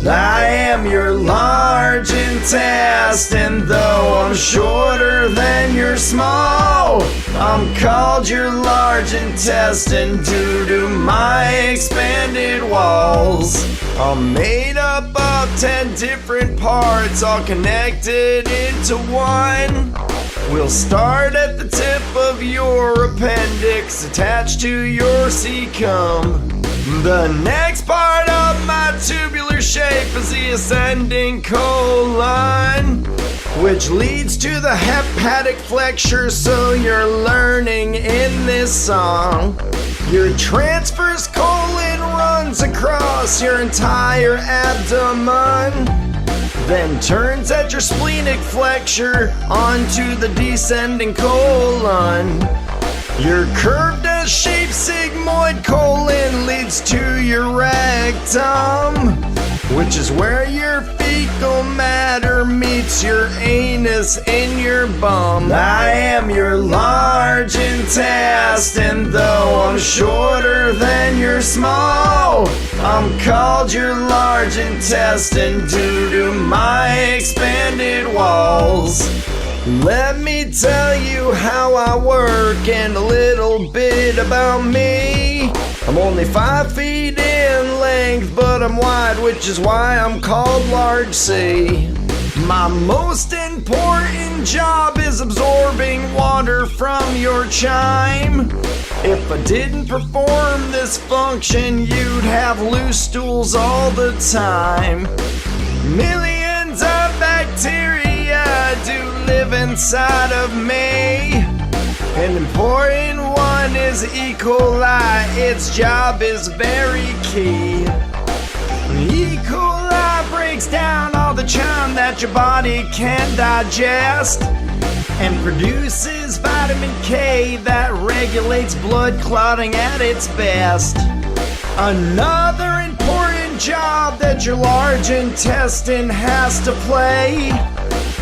I am your large intestine, though I'm shorter than your small. I'm called your large intestine due to my expanded walls. I'm made up of 10 different parts, all connected into one. We'll start at the tip of your appendix, attached to your cecum. The next part of my tubular shape is the ascending colon, which leads to the hepatic flexure, so you're learning in this song. Your transverse colon runs across your entire abdomen, then turns at your splenic flexure onto the descending colon. Your curved shaped sigmoid colon leads to your rectum, which is where your fecal matter meets your anus in your bum. I am your large intestine, though I'm shorter than your small. I'm called your large intestine due to my expanded walls. Let me tell you how I work and a little bit about me. I'm only 5 feet in length, but I'm wide, which is why I'm called Large C. My most important job is absorbing water from your chyme. If I didn't perform this function, you'd have loose stools all the time. Millions of bacteria do live inside of me. An important one is E. coli. Its job is very key. E. coli breaks down all the chyme that your body can't digest and produces vitamin K that regulates blood clotting at its best. Another important job that your large intestine has to play,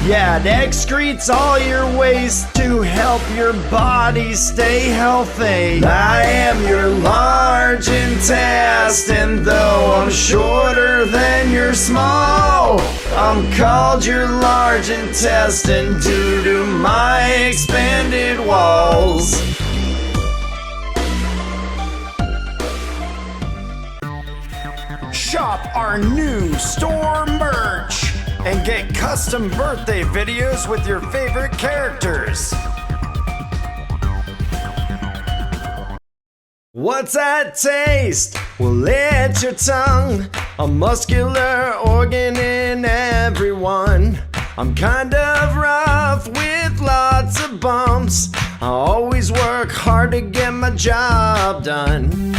yeah, it excretes all your waste to help your body stay healthy. I am your large intestine, though I'm shorter than your small. I'm called your large intestine due to my expanded walls. Shop our new store merch and get custom birthday videos with your favorite characters. What's that taste? Well, it's your tongue, a muscular organ in everyone. I'm kind of rough with lots of bumps. I always work hard to get my job done.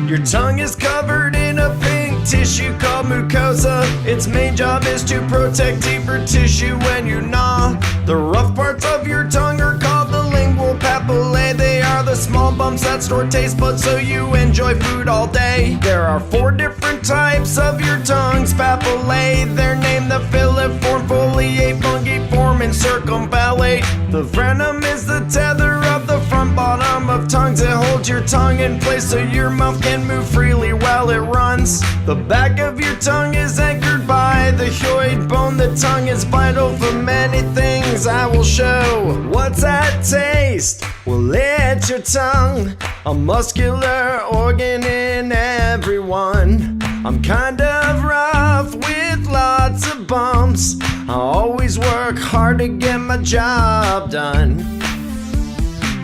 Your tongue is covered in a pink tissue called mucosa. Its main job is to protect deeper tissue when you gnaw. The rough parts of your tongue are called the lingual papillae. They are the small bumps that store taste buds so you enjoy food all day. There are 4 different types of your tongue's papillae. They're named the filiform, foliate, fungiform, and circumvallate. The frenum is the tether of the front bottom of tongues. It holds your tongue in place so your mouth can move freely while it runs. The back of your tongue is anchored by the hyoid bone. The tongue is vital for many things I will show. What's that taste? Well, it's your tongue, a muscular organ in everyone. I'm kind of rough with lots of bumps. I always work hard to get my job done.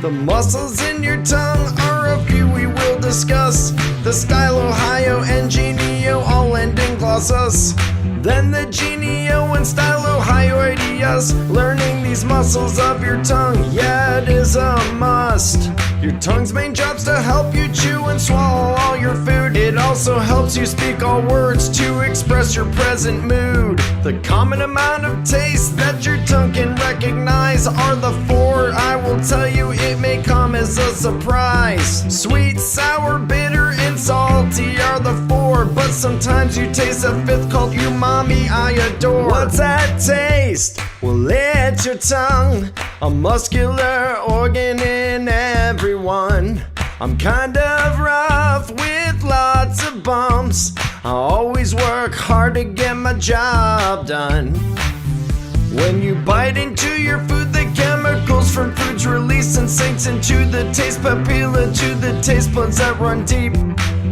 The muscles in your tongue are a few we will discuss. The stylohyoangio, all end in glossus. Then the genio and stylohyoideus. Learning these muscles of your tongue, yeah, it is a must. Your tongue's main job's to help you chew and swallow all your food. It also helps you speak all words to express your present mood. The common amount of taste that your tongue can recognize are the 4. I will tell you, it may come as a surprise. Sweet, sour, bitter, and salty are the 4, but sometimes you taste a 5th called umami I adore. What's that taste? Well, it's your tongue, a muscular organ in everyone. I'm kind of rough with lots of bumps. I always work work hard to get my job done. When you bite into your food, the chemicals from foods release and sinks into the taste papilla, to the taste buds that run deep.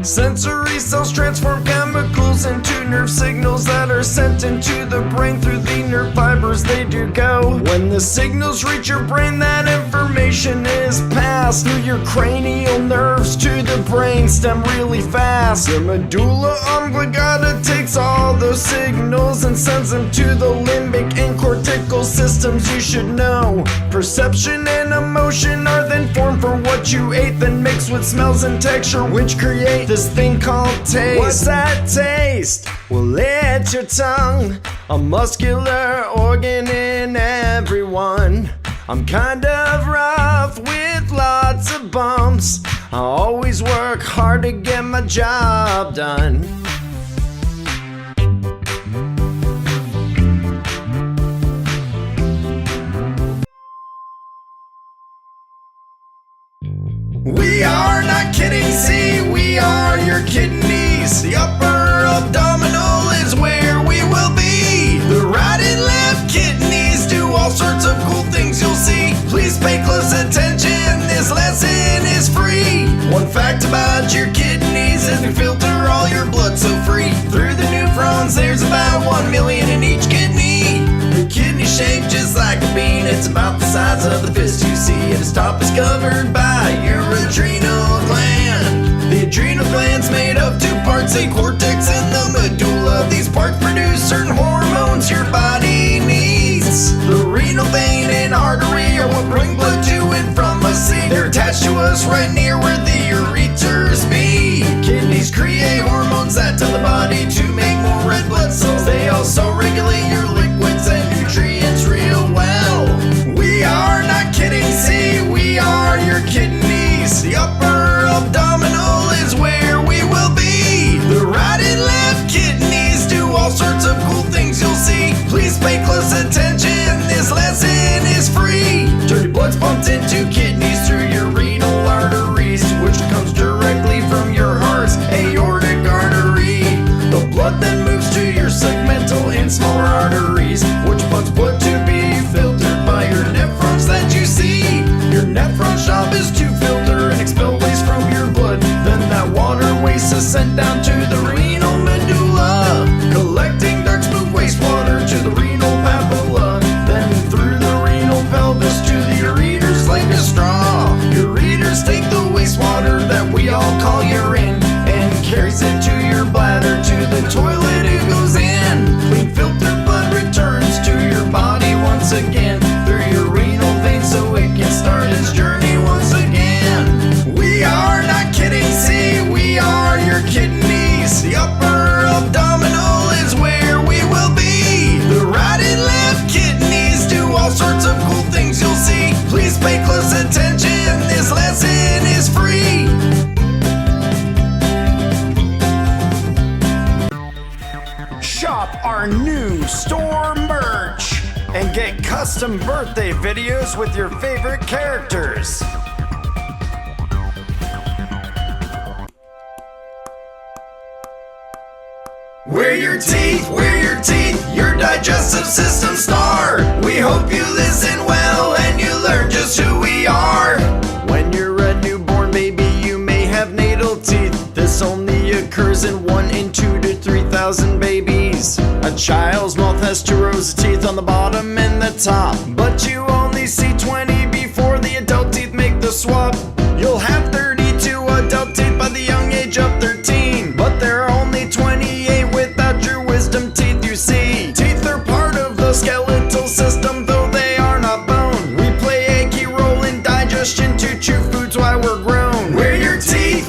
Sensory cells transform chemicals into nerve signals that are sent into the brain through the nerve fibers. They do go. When the signals reach your brain, that information is passed through your cranial nerves to the brain stem really fast. Your medulla oblongata takes all those signals and sends them to the limbic and cortical systems. You should know perception and emotion are then formed from what you ate, then mixed with smells and texture, which create this thing called taste. What's that taste? Well, it's your tongue, a muscular organ in everyone. I'm kind of rough with lots of bumps. I always work hard to get my job done. We are not kidding, see, we are your kidneys. The upper abdominal is where we will be. The right and left kidneys do all sorts of cool things you'll see. Please pay close attention, this lesson is free. One fact about your kidneys is we filter all your blood so free. Through the nephrons there's about 1 million in each kidney. The kidney shaped just like a bean, it's about the size of the fist you see. At its top is covered by your adrenal gland. The adrenal gland's made of two parts, a cortex and the medulla. These parts produce certain hormones your body needs. The renal vein and artery are what bring blood to and from us. See, they're attached to us right near where the ureters be. Kidneys create hormones that tell the body to make more red blood cells. They also regulate your liquids and nutrients real well. We are not kidding, see, we are your kidneys. The upper abdominal is where we will be. The right and left kidneys do all sorts of cool things you'll see. Please pay close attention, this lesson is free. Dirty blood's pumped into kidneys through your renal arteries, which comes directly from your heart's aortic artery. The blood then moves to your segmental and smaller arteries, which pumps blood to be filtered by your nephrons that you see. Your nephron's job is to filter and expel waste from your blood. Then that water waste is sent down to the renal medulla, collecting dark smooth wastewater to the renal papilla, then through the renal pelvis to the ureters like a straw. Ureters take the wastewater that we all call urine and carries it to your bladder. To the toilet it goes in. Clean filtered blood returns to your body once again through your renal veins so it can start its journey once again. We are not kidding, see, we are your kidneys. The upper abdominal is where we will be. The right and left kidneys do all sorts of cool things you'll see. Please pay close attention, this lesson is free. Shop our new store merch and get custom birthday videos with your favorite characters. We're your teeth, your digestive system star. We hope you listen well and you learn just who we are. When you're a newborn baby, you may have natal teeth. This only occurs in 1 in 2 to 3,000 babies. A child's mouth has 2 rows of teeth on the bottom and the top, but you only see 20 before the adult teeth make the swap. You'll have 32 adult teeth by the young age of 13, but there are only 28 without your wisdom teeth, you see. Teeth are part of the skeletal system, though they are not bone. We play a key role in digestion to chew foods while we're grown. We're your teeth,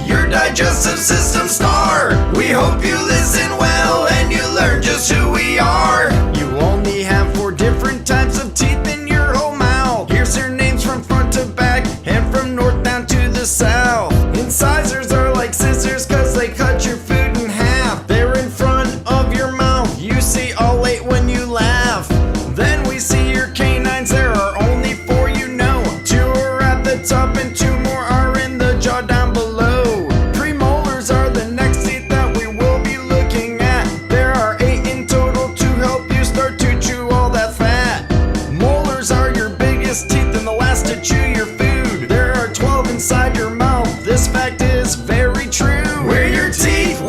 your digestive system star. We hope you listen well and you learn just who we are. You only have 4 different types of teeth in your whole mouth. Here's their names from front to back and from north down to the south. Incisors are like scissors cause they cut your food in half. They're in front of your mouth, you see all 8 when you laugh. Then we see your canines, there are only 4 you know. 2 are at the top and 2 more are in the jaw down below. Premolars are the next teeth that we will be is very true. We're your teeth,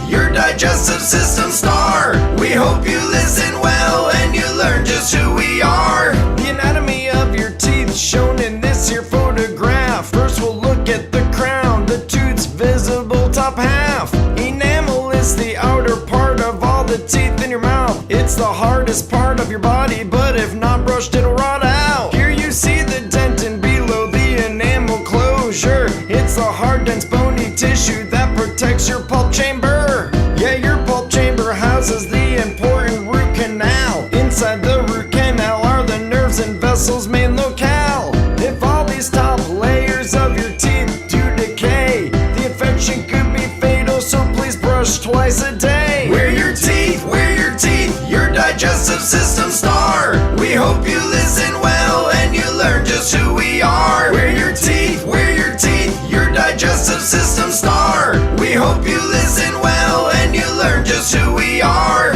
your digestive system star. We hope you listen well and you learn just who we are. The anatomy of your teeth shown in this here photograph. First we'll look at the crown, the tooth's visible top half. Enamel is the outer part of all the teeth in your mouth. It's the hardest part of your body, but if not brushed it'll rot out. Here you see the dentin below the enamel closure. It's the hard, dense, bony tissue that protects your pulp chamber. Yeah, your pulp chamber houses the important root canal. Inside the root canal are the nerves and vessels main locale. If all these top layers of your teeth do decay, the infection could be fatal, so please brush twice a day. We're your teeth, your digestive system star. We hope you listen well and you learn just who we are. We're your teeth, your digestive system star. We hope you listen well and you learn just who we are.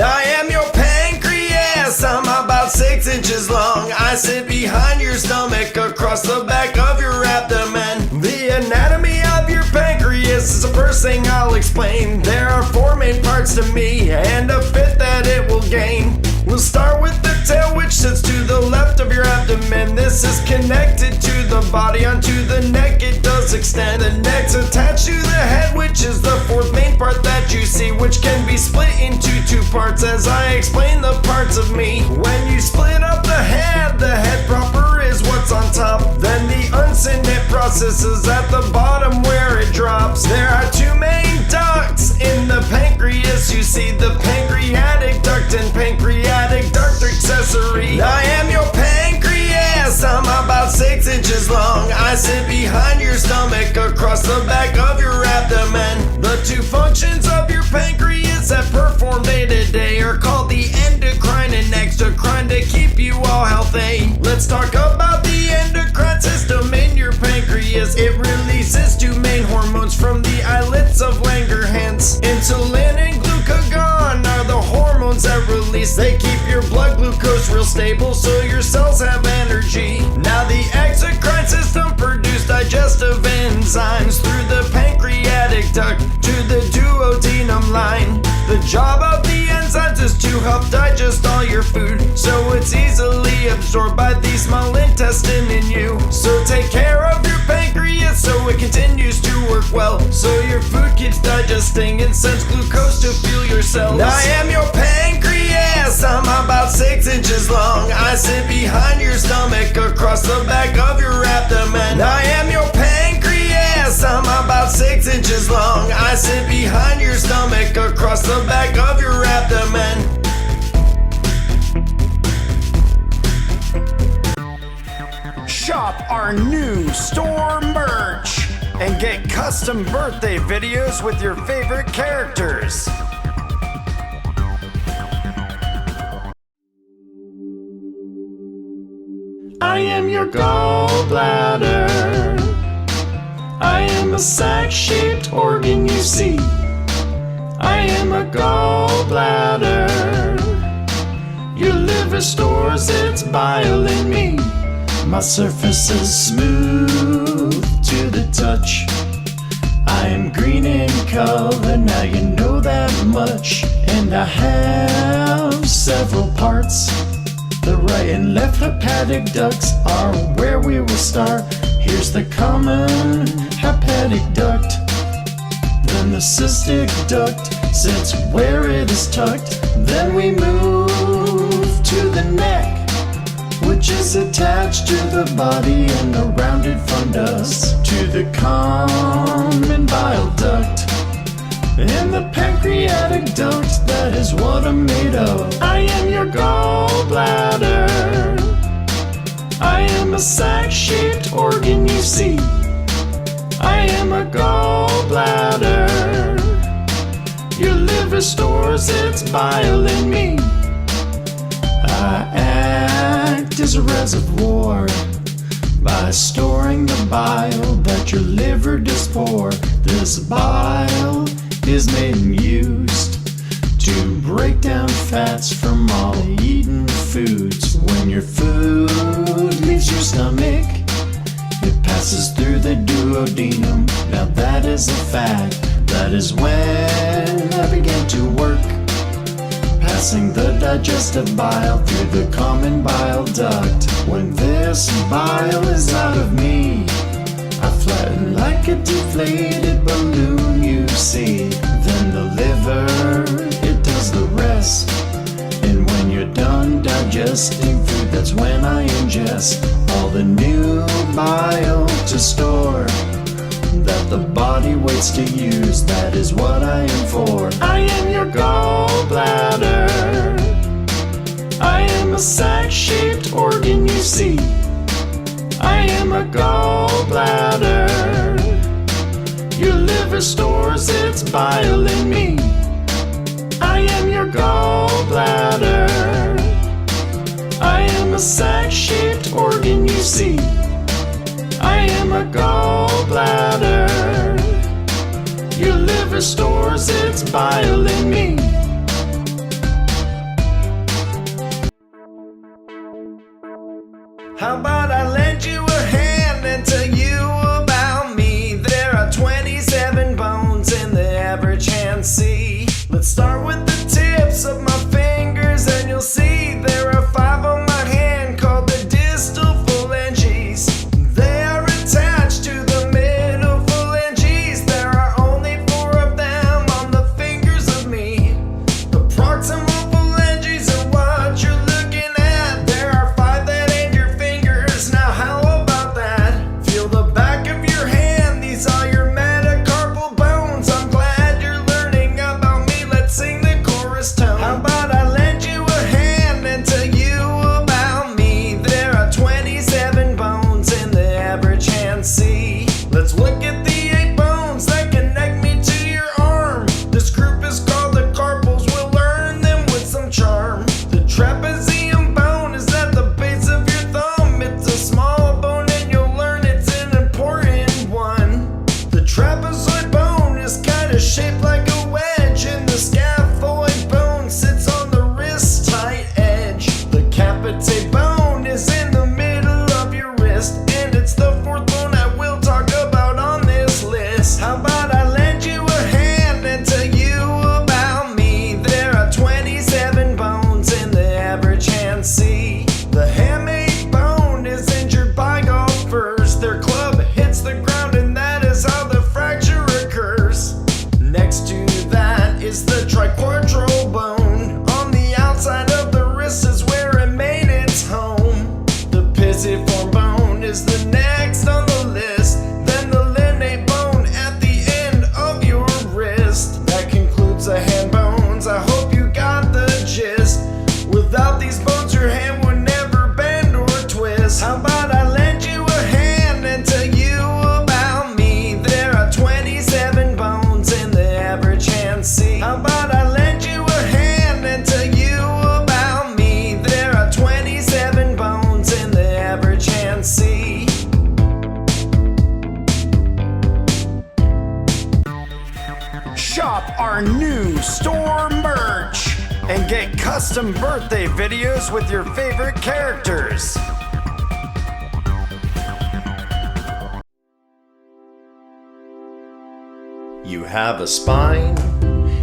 I am your pancreas, I'm about 6 inches long. I sit behind your stomach across the back of your abdomen. The anatomy of your pancreas is the first thing I'll explain. There are 4 main parts to me and a 5th that it will gain. We'll start with the tail, which sits to the left of your abdomen. This is connected to the body, onto the neck it does extend. The neck's attached to the head, which is the 4th main part that you see, which can be split into 2 parts as I explain the parts of me. When you split up the head proper is what's on top. Then the unsynaptic process is at the bottom where it drops. There are 2 main ducts in the pancreas. You see the pancreatic duct and pancreatic duct accessory. I am your pancreas, I'm about 6 inches long. I sit behind your stomach across the back of your abdomen. The 2 functions of your pancreas that perform day to day are called the endocrine and exocrine to keep you all healthy. Let's talk about the endocrine system in your pancreas. It releases 2 main hormones from the islets of Langerhans. Insulin and glucagon are the hormones that release. They keep your blood glucose real stable so your cells have energy. Now the exocrine system produces digestive enzymes through the pancreatic duct to the duodenum line. The job of the enzymes is to help digest all your food, so it's easily absorbed by the small intestine in you. So take care of your pancreas so it continues to work well, so your food keeps digesting and sends glucose to fuel your cells. I am your pancreas, I'm about 6 inches long. I sit behind your stomach across the back of your abdomen. I am your pancreas, I'm about 6 inches long. I sit behind your stomach across the back of your abdomen. Shop our new store merch and get custom birthday videos with your favorite characters. I am your gallbladder. I am a sac-shaped organ you see. I am a gallbladder. Your liver stores its bile in me. My surface is smooth to the touch. I am green in color, now you know that much. And I have several parts. The right and left hepatic ducts are where we will start. Here's the common hepatic duct. Then the cystic duct sits where it is tucked. Then we move to the neck, which is attached to the body and a rounded fundus. To the common bile duct and the pancreatic duct, that is what I'm made of. I am your gallbladder. I am a sac-shaped organ you see. I am a gallbladder. Your liver stores its bile in me. I act as a reservoir by storing the bile that your liver does pour. This bile is made and used to break down fats from all eaten food. foods. When your food leaves your stomach, it passes through the duodenum. Now that is a fact. That is when I began to work, passing the digestive bile through the common bile duct. When this bile is out of me, I flatten like a deflated balloon, you see. Then the liver, it does the rest. And when you're done digesting food, that's when I ingest all the new bile to store, that the body waits to use. That is what I am for. I am your gallbladder. I am a sac-shaped organ, you see. I am a gallbladder. Your liver stores its bile in me. I am your gallbladder. I am a sac-shaped organ, you see. I am a gallbladder. Your liver stores its bile in me. How about I lend you a hand and tell you about me? There are 27 bones in the average hand, see? Let's start with the tips of my fingers and you'll see there are 5 on my hand called the distal phalanges. They are attached to the middle phalanges. There are only 4 of them on the fingers of me. The proximal phalanges are what you're looking at. There are 5 that end your fingers. Now how about that? Feel the back of your hand. These are your metacarpal bones. I'm glad you're learning about me. Let's sing the chorus tone. How about I lend you a hand and tell you about me? There are 27 bones in the average hand, see? Let's look at the 8 bones that connect me to your arm. This group is called the carpals. We'll learn them with some charm. The trapezium bone is at the base of your thumb. It's a small bone and you'll learn it's an important one. The trapezoid bone is kind of shaped like a wedge, and the scaphoid bone sits on the wrist tight edge. The capitate bone is in the middle of your wrist, and it's the 4th bone I will talk about on this list. How about I lend you a hand and tell you about me? There are 27 bones in the average hand, see? The hamate bone is injured by golfers. Their club hits the ground and that is how the fracture occurs. Next to that is the triquetral bone. On the outside of the wrist is where it made its home. The pisiform bone is the next on the list. Then the linate bone at the end of your wrist. That concludes the hand bones. I hope you got the gist. Without these bones your hand would never bend or twist. How about I lend you a hand and tell you about me? There are 27 bones in the average hand, see? How about I lend you a hand and tell you about me? There are 27 bones in the average hand, see? Shop our new store merch and get custom birthday videos with your favorite characters. You have a spine,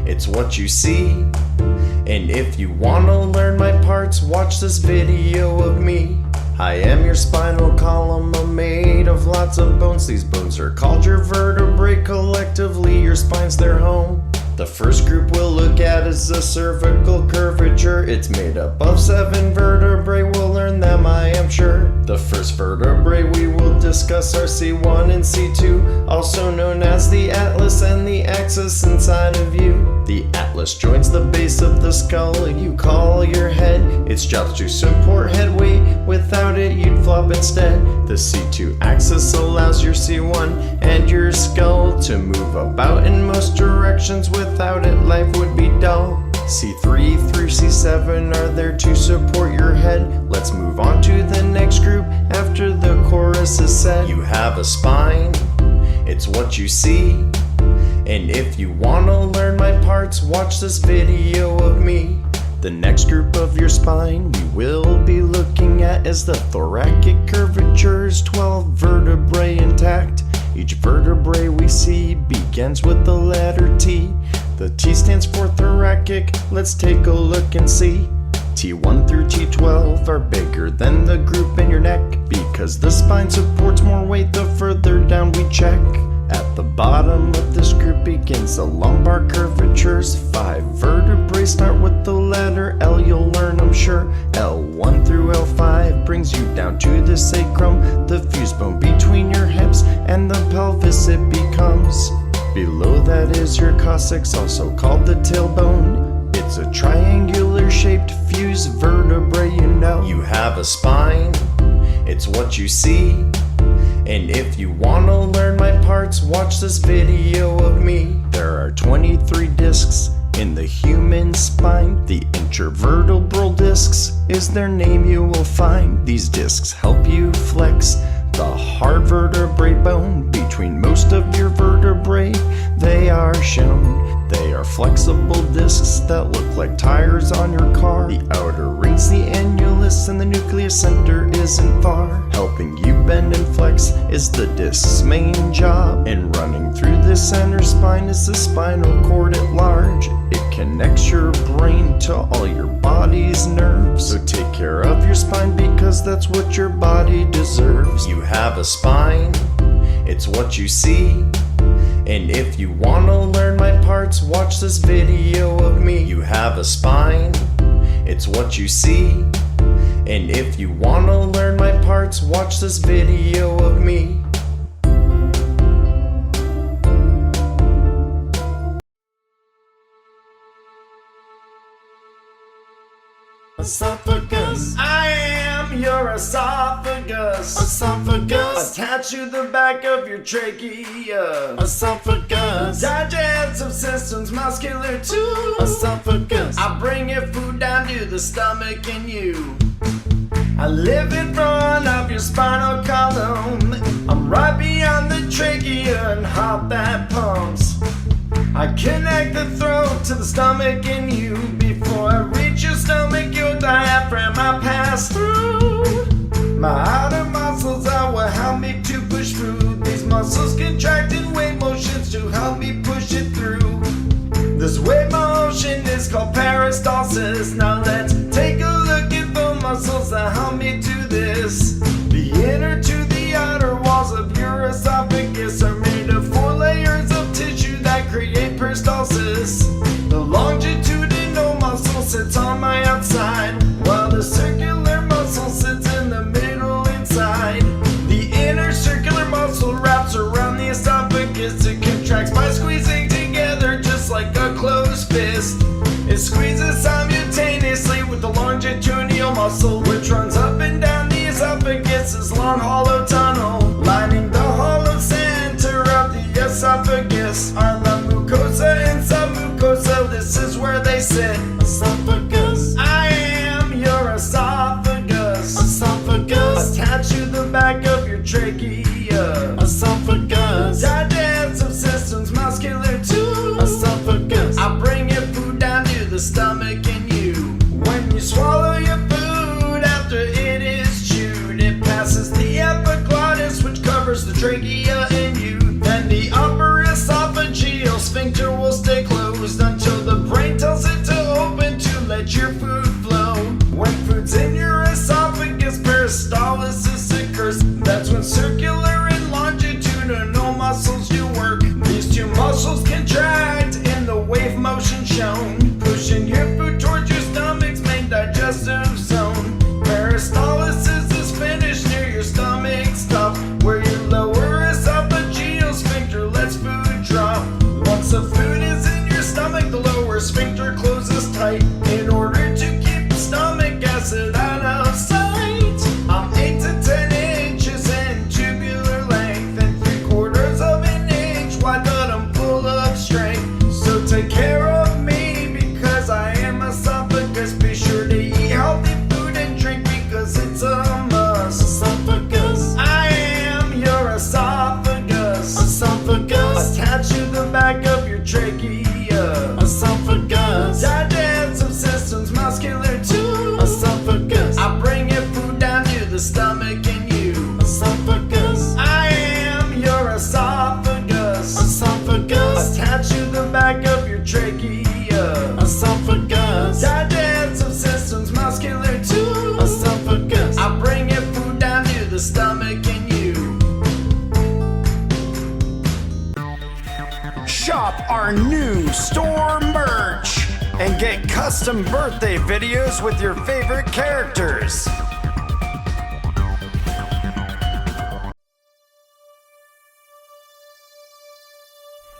it's what you see. And if you wanna learn my parts, watch this video of me. I am your spinal column, I'm made of lots of bones. These bones are called your vertebrae. Collectively, your spine's their home. The first group we'll look at is the cervical curvature. It's made up of 7 vertebrae. We'll learn them, I am sure. The first vertebrae we will discuss are C1 and C2, also known as the atlas and the axis inside of you. The atlas joins the base of the skull you call your head. Its job is to support head weight. Without it, you'd flop instead. The C2 axis allows your C1 and your skull to move about in most directions. Without it, life would be dull. C3 through C7 are there to support your head. Let's move on to the next group after the chorus is said. You have a spine, it's what you see. And if you wanna learn my parts, watch this video of me. The next group of your spine we will be looking at is the thoracic curvatures, 12 vertebrae intact. Each vertebrae we see begins with the letter T. The T stands for thoracic, let's take a look and see. T1 through T12 are bigger than the group in your neck, because the spine supports more weight the further down we check. At the bottom of this group begins the lumbar curvatures. 5 vertebrae start with the letter L, you'll learn I'm sure. L1 through L5 brings you down to the sacrum, the fused bone between your hips and the pelvis it becomes. Below that is your coccyx, also called the tailbone. It's a triangular shaped fused vertebrae, you know. You have a spine, it's what you see. And if you wanna learn my parts, watch this video of me. There are 23 discs in the human spine. The intervertebral discs is their name you will find. These discs help you flex the hard vertebrae bone between most of your vertebrae. They are shown. They are flexible discs that look like tires on your car. The outer rings, the annulus, and the nucleus center isn't far. Helping you bend and flex is the disc's main job. And running through the center spine is the spinal cord at large. It connects your brain to all your body's nerves. So take care of your spine, because that's what your body deserves. You have a spine, it's what you see. And if you wanna learn my parts, watch this video of me. You have a spine, it's what you see. And if you wanna learn my parts, watch this video of me. Esophagus. I am your esophagus. Esophagus. Attached to the back of your trachea. Esophagus. Digestive system's muscular too. Esophagus. I bring your food down to the stomach and you. I live in front of your spinal column. I'm right beyond the trachea and heart that pumps. I connect the throat to the stomach in you. Before I reach your stomach, your diaphragm I pass through. My outer muscles are what help me to push through. These muscles contract in wave motions to help me push it through. This wave motion is called peristalsis. Now let's take a look at the muscles that help me do this. The inner to the outer walls of your esophagus are made of 4 layers of tissue that create peristalsis. The longitudinal muscle sits on my outside, while the circular muscle sits in the middle inside. The inner circular muscle wraps around the esophagus. It contracts by squeezing together just like a closed fist. It squeezes simultaneously with the longitudinal muscle, which runs up and down the esophagus' long hollow tunnel. Lining the hollow center of the esophagus are the mucosa and submucosa. This is where they sit. Esophagus. I am your esophagus. Esophagus. Attached to the back of your trachea. Esophagus. Digestive system's muscular too. Esophagus. I bring your food down to the stomach and you. When you swallow your food after it is chewed, it passes the epiglottis, which covers the trachea in you. Then the upper esophageal sphincter will stay closed until the brain tells it to open to let your food flow. When food's in your esophagus, peristalsis occurs. That's when circular and longitudinal muscles do work. These two muscles contract in the wave motion shown, pushing your food towards your stomach's main digestive zone. Peristalsis is finished near your stomach stuff, where your lower esophageal sphincter lets food drop. Once the food is in your stomach, the lower sphincter closes tight in order to keep the stomach acid out of sight. I'm 8 to 10 inches in tubular length and 3/4 of an inch wide, but I'm full of strength. So take care of me, because I am esophagus. Be sure to eat healthy food and drink, because it's a must. Esophagus. I am your esophagus. Esophagus. Attached to the back of your trachea. Esophagus. Digestive system's muscular the stomach in you. Esophagus. I am your esophagus. Esophagus. Attach to the back of your trachea. Esophagus. Digestive system's muscular too. Esophagus. I bring your food down to the stomach in you. Shop our new store merch and get custom birthday videos with your favorite characters.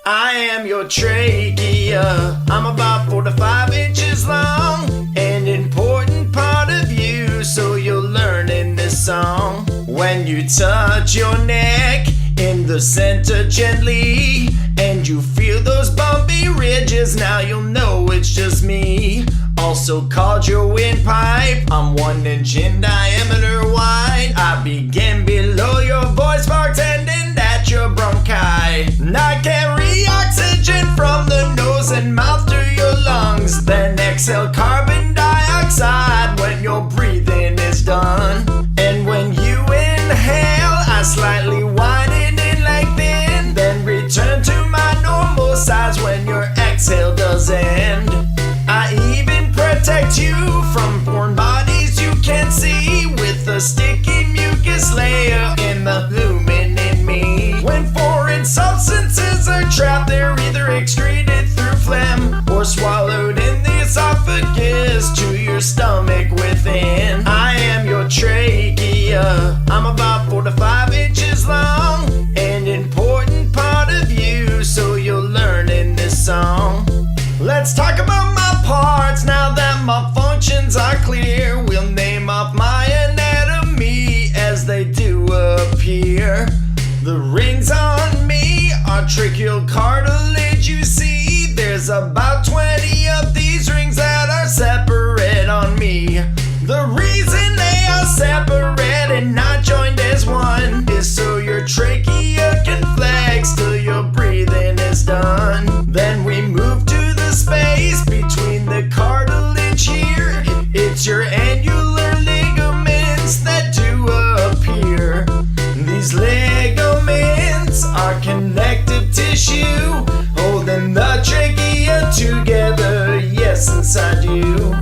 I am your trachea. I'm about 4 to 5 inches long, an important part of you, so you'll learn in this song. When you touch your neck in the center gently, and you feel those bumpy ridges, now you'll know it's just me. Also called your windpipe, I'm 1 inch in diameter wide. I begin below your voice box, ending at your bronchi. And I carry oxygen from the nose and mouth to your lungs, then exhale carbon dioxide when your breathing is done. And when you inhale, I slightly widen and lengthen, then return to my normal size when your exhale does end. I even protect you from foreign bodies you can't see with a sticky mucus layer in the lumen in me. When foreign substances are trapped, they're either excreted through phlegm or swallowed in the esophagus to your stomach within. I am your trachea. I'm about 4 to 5 inches long, an important part of you, so you'll learn in this song. Let's talk about my parts now that my functions are clear. We'll name off my anatomy as they do appear. The rings on me are tracheal cartilage, you see. There's about 20 of these rings that are separate on me. The reason they are separate and not joined as one is so your trachea can flex till your breathing is done. Then we move to the space between the cartilage here. It's your annular ligaments that do appear. These ligaments are connective tissue holding the trachea together, yes, inside you.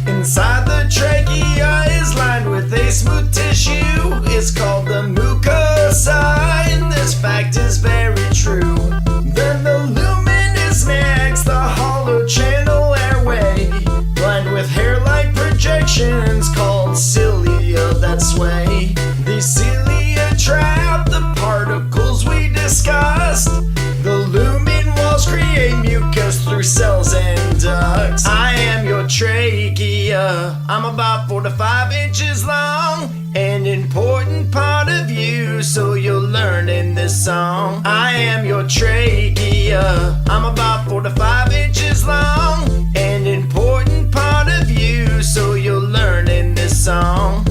Inside the trachea is lined with a smooth tissue. It's called the mucosa, and this fact is very true. Then the lumen is next, the hollow channel airway, lined with hair-like projections called cilia that sway. These cilia trap the particles we discussed. The lumen walls create mucus through cells and ducts. I am your trachea. I'm about 4 to 5 inches long, an important part of you, so you'll learn in this song. I am your trachea. I'm about 4 to 5 inches long, an important part of you, so you'll learn in this song.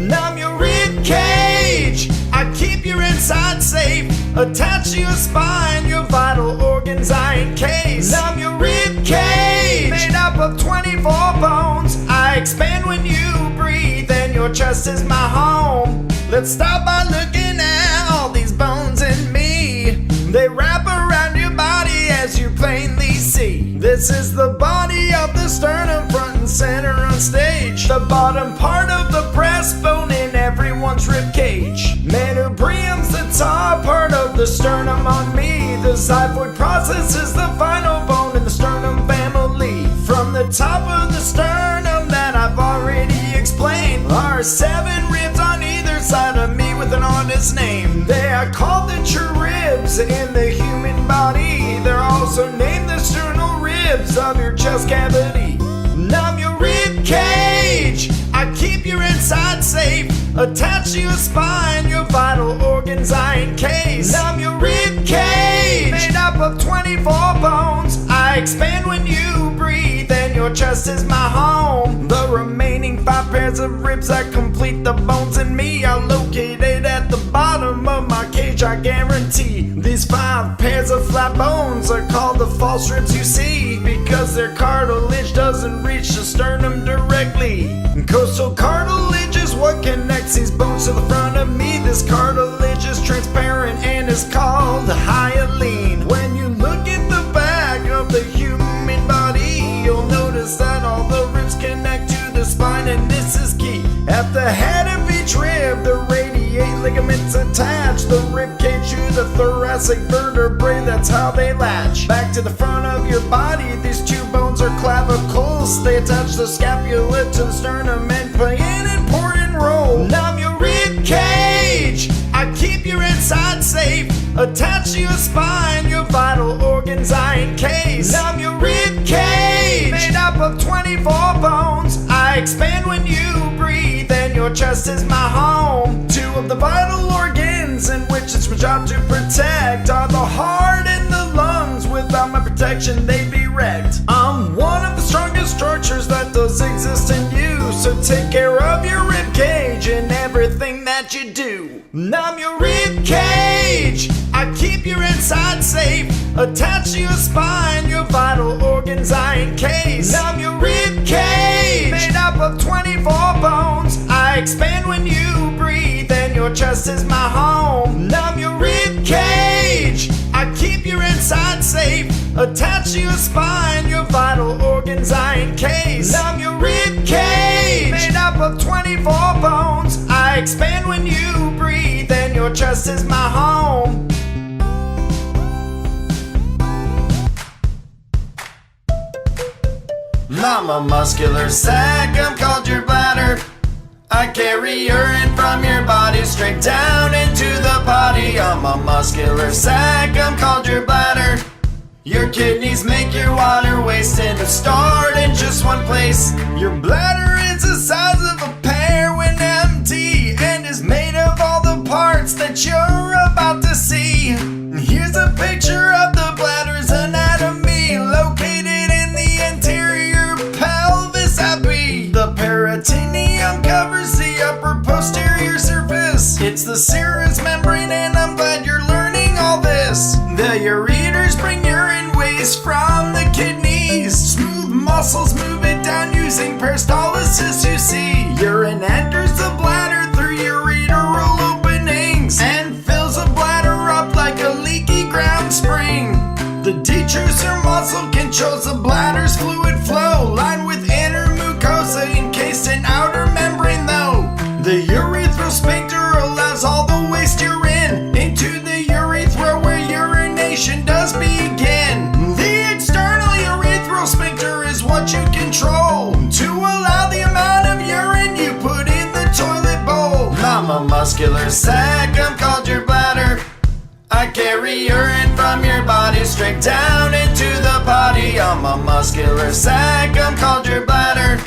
I'm your rib cage. I keep your inside safe. Attached to your spine, your vital organs I encase. I'm your rib cage, made up of 24 bones. I expand when you breathe, and your chest is my home. Let's start by looking at all these bones in me. They wrap around your body as you plainly see. This is the body of the sternum, front and center on stage. The bottom part of the breastbone in everyone's rib cage. Manubrium's the top part of the sternum on me. The xiphoid process is the final bone in the sternum family. From the top of the sternum that I've already explained are 7 ribs on either side of me with an honest name. They are called the true ribs in the human body. They're also named the sternal ribs of your chest cavity. I'm your rib cage. I keep your inside safe. Attached to your spine, your vital organs I encase. I'm your rib cage, made up of 24 bones. I expand when you breathe, and your your chest is my home. The remaining 5 pairs of ribs that complete the bones in me are located at the bottom of my cage, I guarantee. These 5 pairs of flat bones are called the false ribs you see, because their cartilage doesn't reach the sternum directly. Coastal cartilage is what connects these bones to the front of me. This cartilage is transparent and is called hyaline. When you look at the back of the human body, you'll notice that all the ribs connect to the spine, and this is key. At the head of each rib, the radiate ligaments attach the rib cage to the thoracic vertebrae, that's how they latch. Back to the front of your body, these 2 bones are clavicles. They attach the scapula to the sternum and play an important role. Numb your rib cage, I keep your inside safe. Attach to your spine, your vital organs I encase. Numb your rib cage, made up of 24 bones. I expand when you breathe, and your chest is my home. 2 of the vital organs in which it's my job to protect are the heart and the lungs. Without my protection, they'd be wrecked. I'm one of the strongest structures that does exist in you, so take care of your rib cage in everything that you do. Numb your rib cage, I keep your inside safe. Attach to your spine, your vital organs I encase. Numb your rib cage, made up of 24 bones. I expand when you breathe, and your chest is my home. Numb your rib cage, I keep your inside safe. Attach to your spine, your vital organs I encase. Numb your rib cage, made up of 24 bones. I expand when you breathe, and your chest is my home. I'm a muscular sac, I'm called your bladder. I carry urine from your body straight down into the potty. I'm a muscular sac, I'm called your bladder. Your kidneys make your water waste into stored in just one place. Your bladder is the size of a pear when empty, and is made of all the parts that you're about to see. Here's a picture of the bladder's anatomy, located in the anterior pelvis happy. The peritoneum covers the upper posterior surface. It's the serous membrane, and I'm glad you're learning all this. The ureters bring urine waste from the kidneys. Smooth muscles move it down using peristalsis, you see. Urine enters the bladder through ureteral openings and fills the bladder up like a leaky ground spring. The detrusor muscle controls the bladder's fluid flow, lined with inner mucosa encased in outer membrane though. The urethral sphincter allows all the waste urine into the urethra where urination does begin. The external urethral sphincter is what you control to allow the amount of urine you put in the toilet bowl. I'm a muscular sac, I'm called your bladder. I carry urine from your body straight down into the potty. I'm a muscular sac, I'm called your bladder.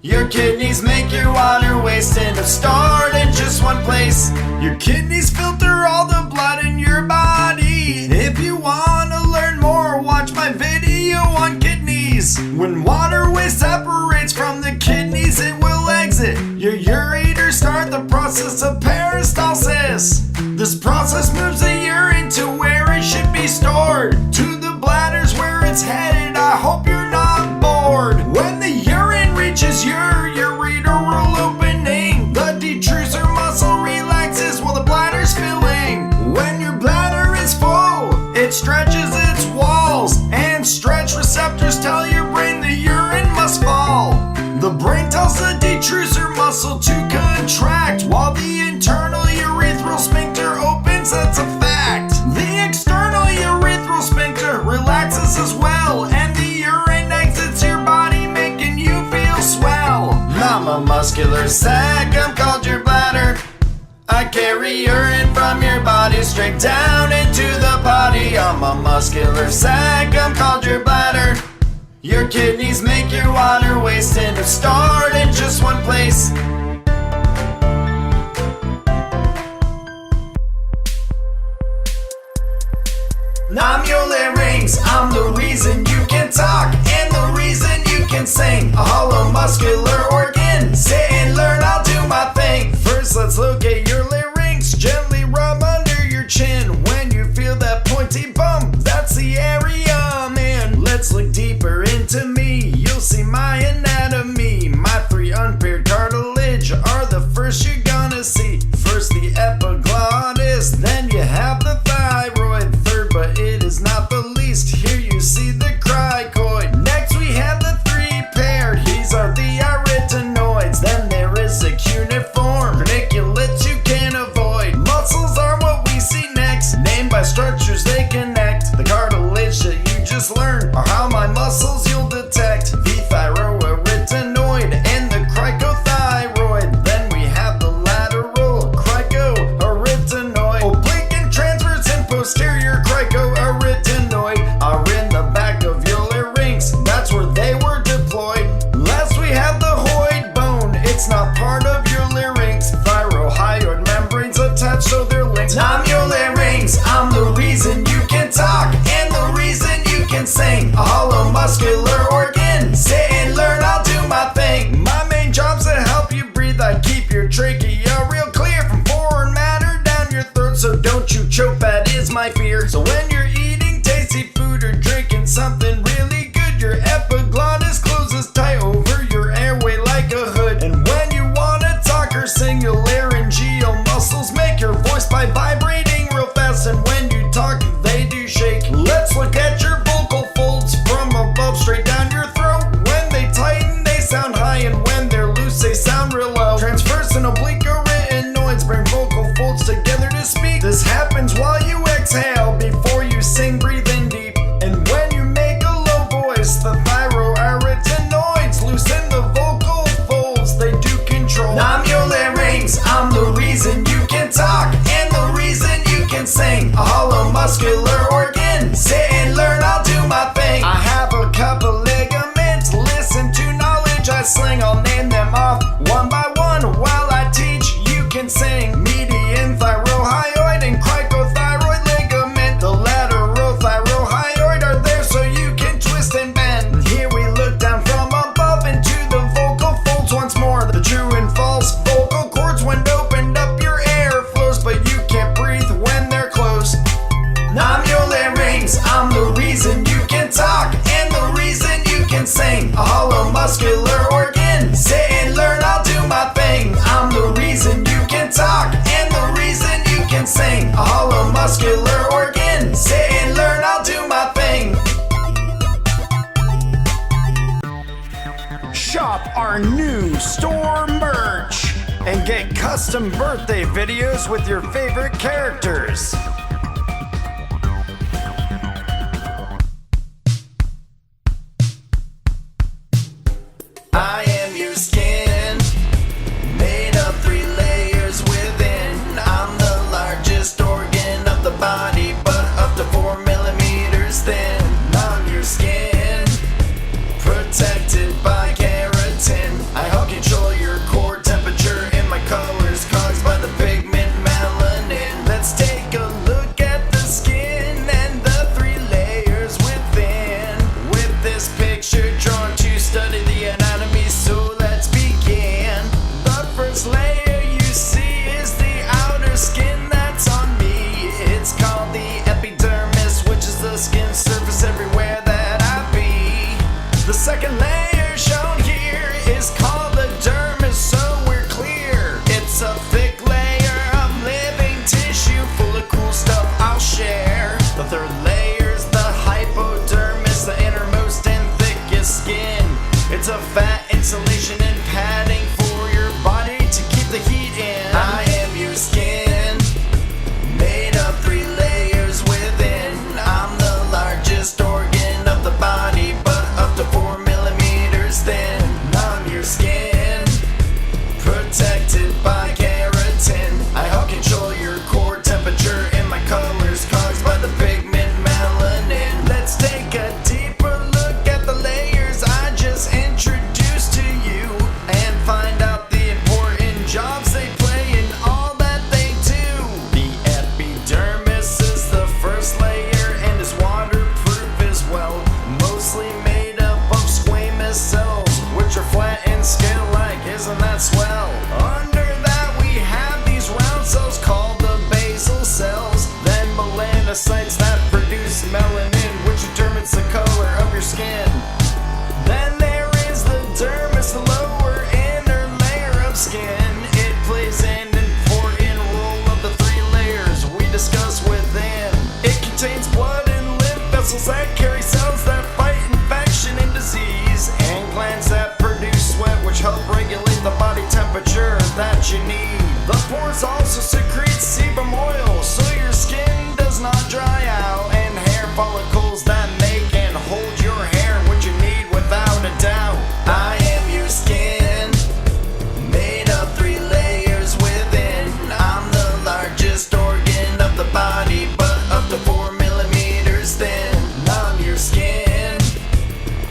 Your kidneys make your water waste into stored in just one place. Your kidneys filter all the blood in your body. If you want to learn more, watch my video on kidneys. When water waste separates from the kidneys, it will exit. Your ureters start the process of peristalsis. This process moves the urine to where it should be stored, to the bladders where it's headed. I hope you're not bored. When the urine reaches your ureteral opening, the detrusor muscle relaxes while the bladder's filling. When your bladder is full, it stretches its walls, and stretch receptors tell your brain the urine must fall. The brain tells the detrusor muscle to contract, while the internal urethral sphincter opens, that's a fact. The external urethral sphincter relaxes as well, and the urine exits your body, making you feel swell. I'm a muscular sac, I'm called your bladder. I carry urine from your body straight down into the potty. I'm a muscular sac, I'm called your bladder. Your kidneys make your water waste into stored in just one place. I'm your larynx, I'm the reason you can talk, and the reason you can say shop our new store merch and get custom birthday videos with your favorite characters. I am your skin, made of 3 layers within. I'm the largest organ of the body, but up to 4 millimeters thin. I'm your skin, protected by keratin. I help control your core temperature in my colors caused by the pigment melanin. Let's take a look at the skin and the 3 layers within. With this picture drawn to study the anatomy, so let's begin. The first layer you see is the outer skin that's on me. It's called the epidermis, which is the skin surface everywhere that I be. The second layer shown here is called the dermis, so we're clear. It's a thick layer of living tissue full of cool stuff I'll share. The third layer is the hypodermis, the innermost and thickest skin. It's a fat insulation and padding for your body to keep the heat in. I am your skin, made of 3 layers within. I'm the largest organ of the body, but up to 4 millimeters thin. I'm your skin, protected by keratin. I help control your core temperature in my colors caused by the pigment melanin. Let's take a deeper look at the layers I just introduced to you and find out the important jobs they play in all that they do. The epidermis is the first layer and is waterproof as well, mostly made up of squamous cells, which are flat and scale-like. Isn't that swell? Under that we have these round cells called the basal cells, then melanocytes that produce melanin, which determines the color of your skin. Then there is the dermis, the lower inner layer of skin. It plays an important role of the 3 layers we discuss within. It contains blood and lymph vessels that carry cells that fight infection and disease, and glands that produce sweat, which help regulate the body temperature that you need. The pores also secrete sebum oil, so your skin does not dry out, and hair follicles that make and hold your hair, which you need without a doubt. I am your skin, made of 3 layers within. I'm the largest organ of the body, but up to 4 millimeters thin. I'm your skin,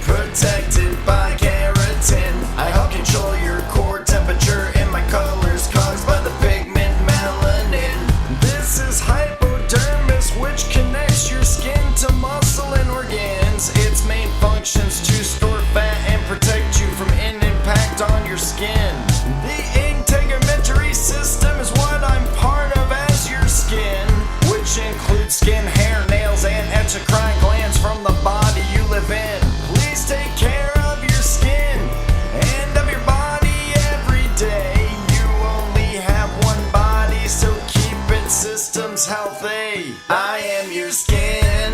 protected by keratin. I help control your core temperature in my colors caused by the pigment melanin. This is hypodermis, which connects your skin to muscle and organs. Its main functions to store fat and protect you from an impact on your skin. The integumentary system is what I'm part of as your skin, which includes skin, hair, nails, and exocrine glands from the body you live in. Please take care of your skin and of your body every day. You only have one body, so keep its systems healthy. I am your skin,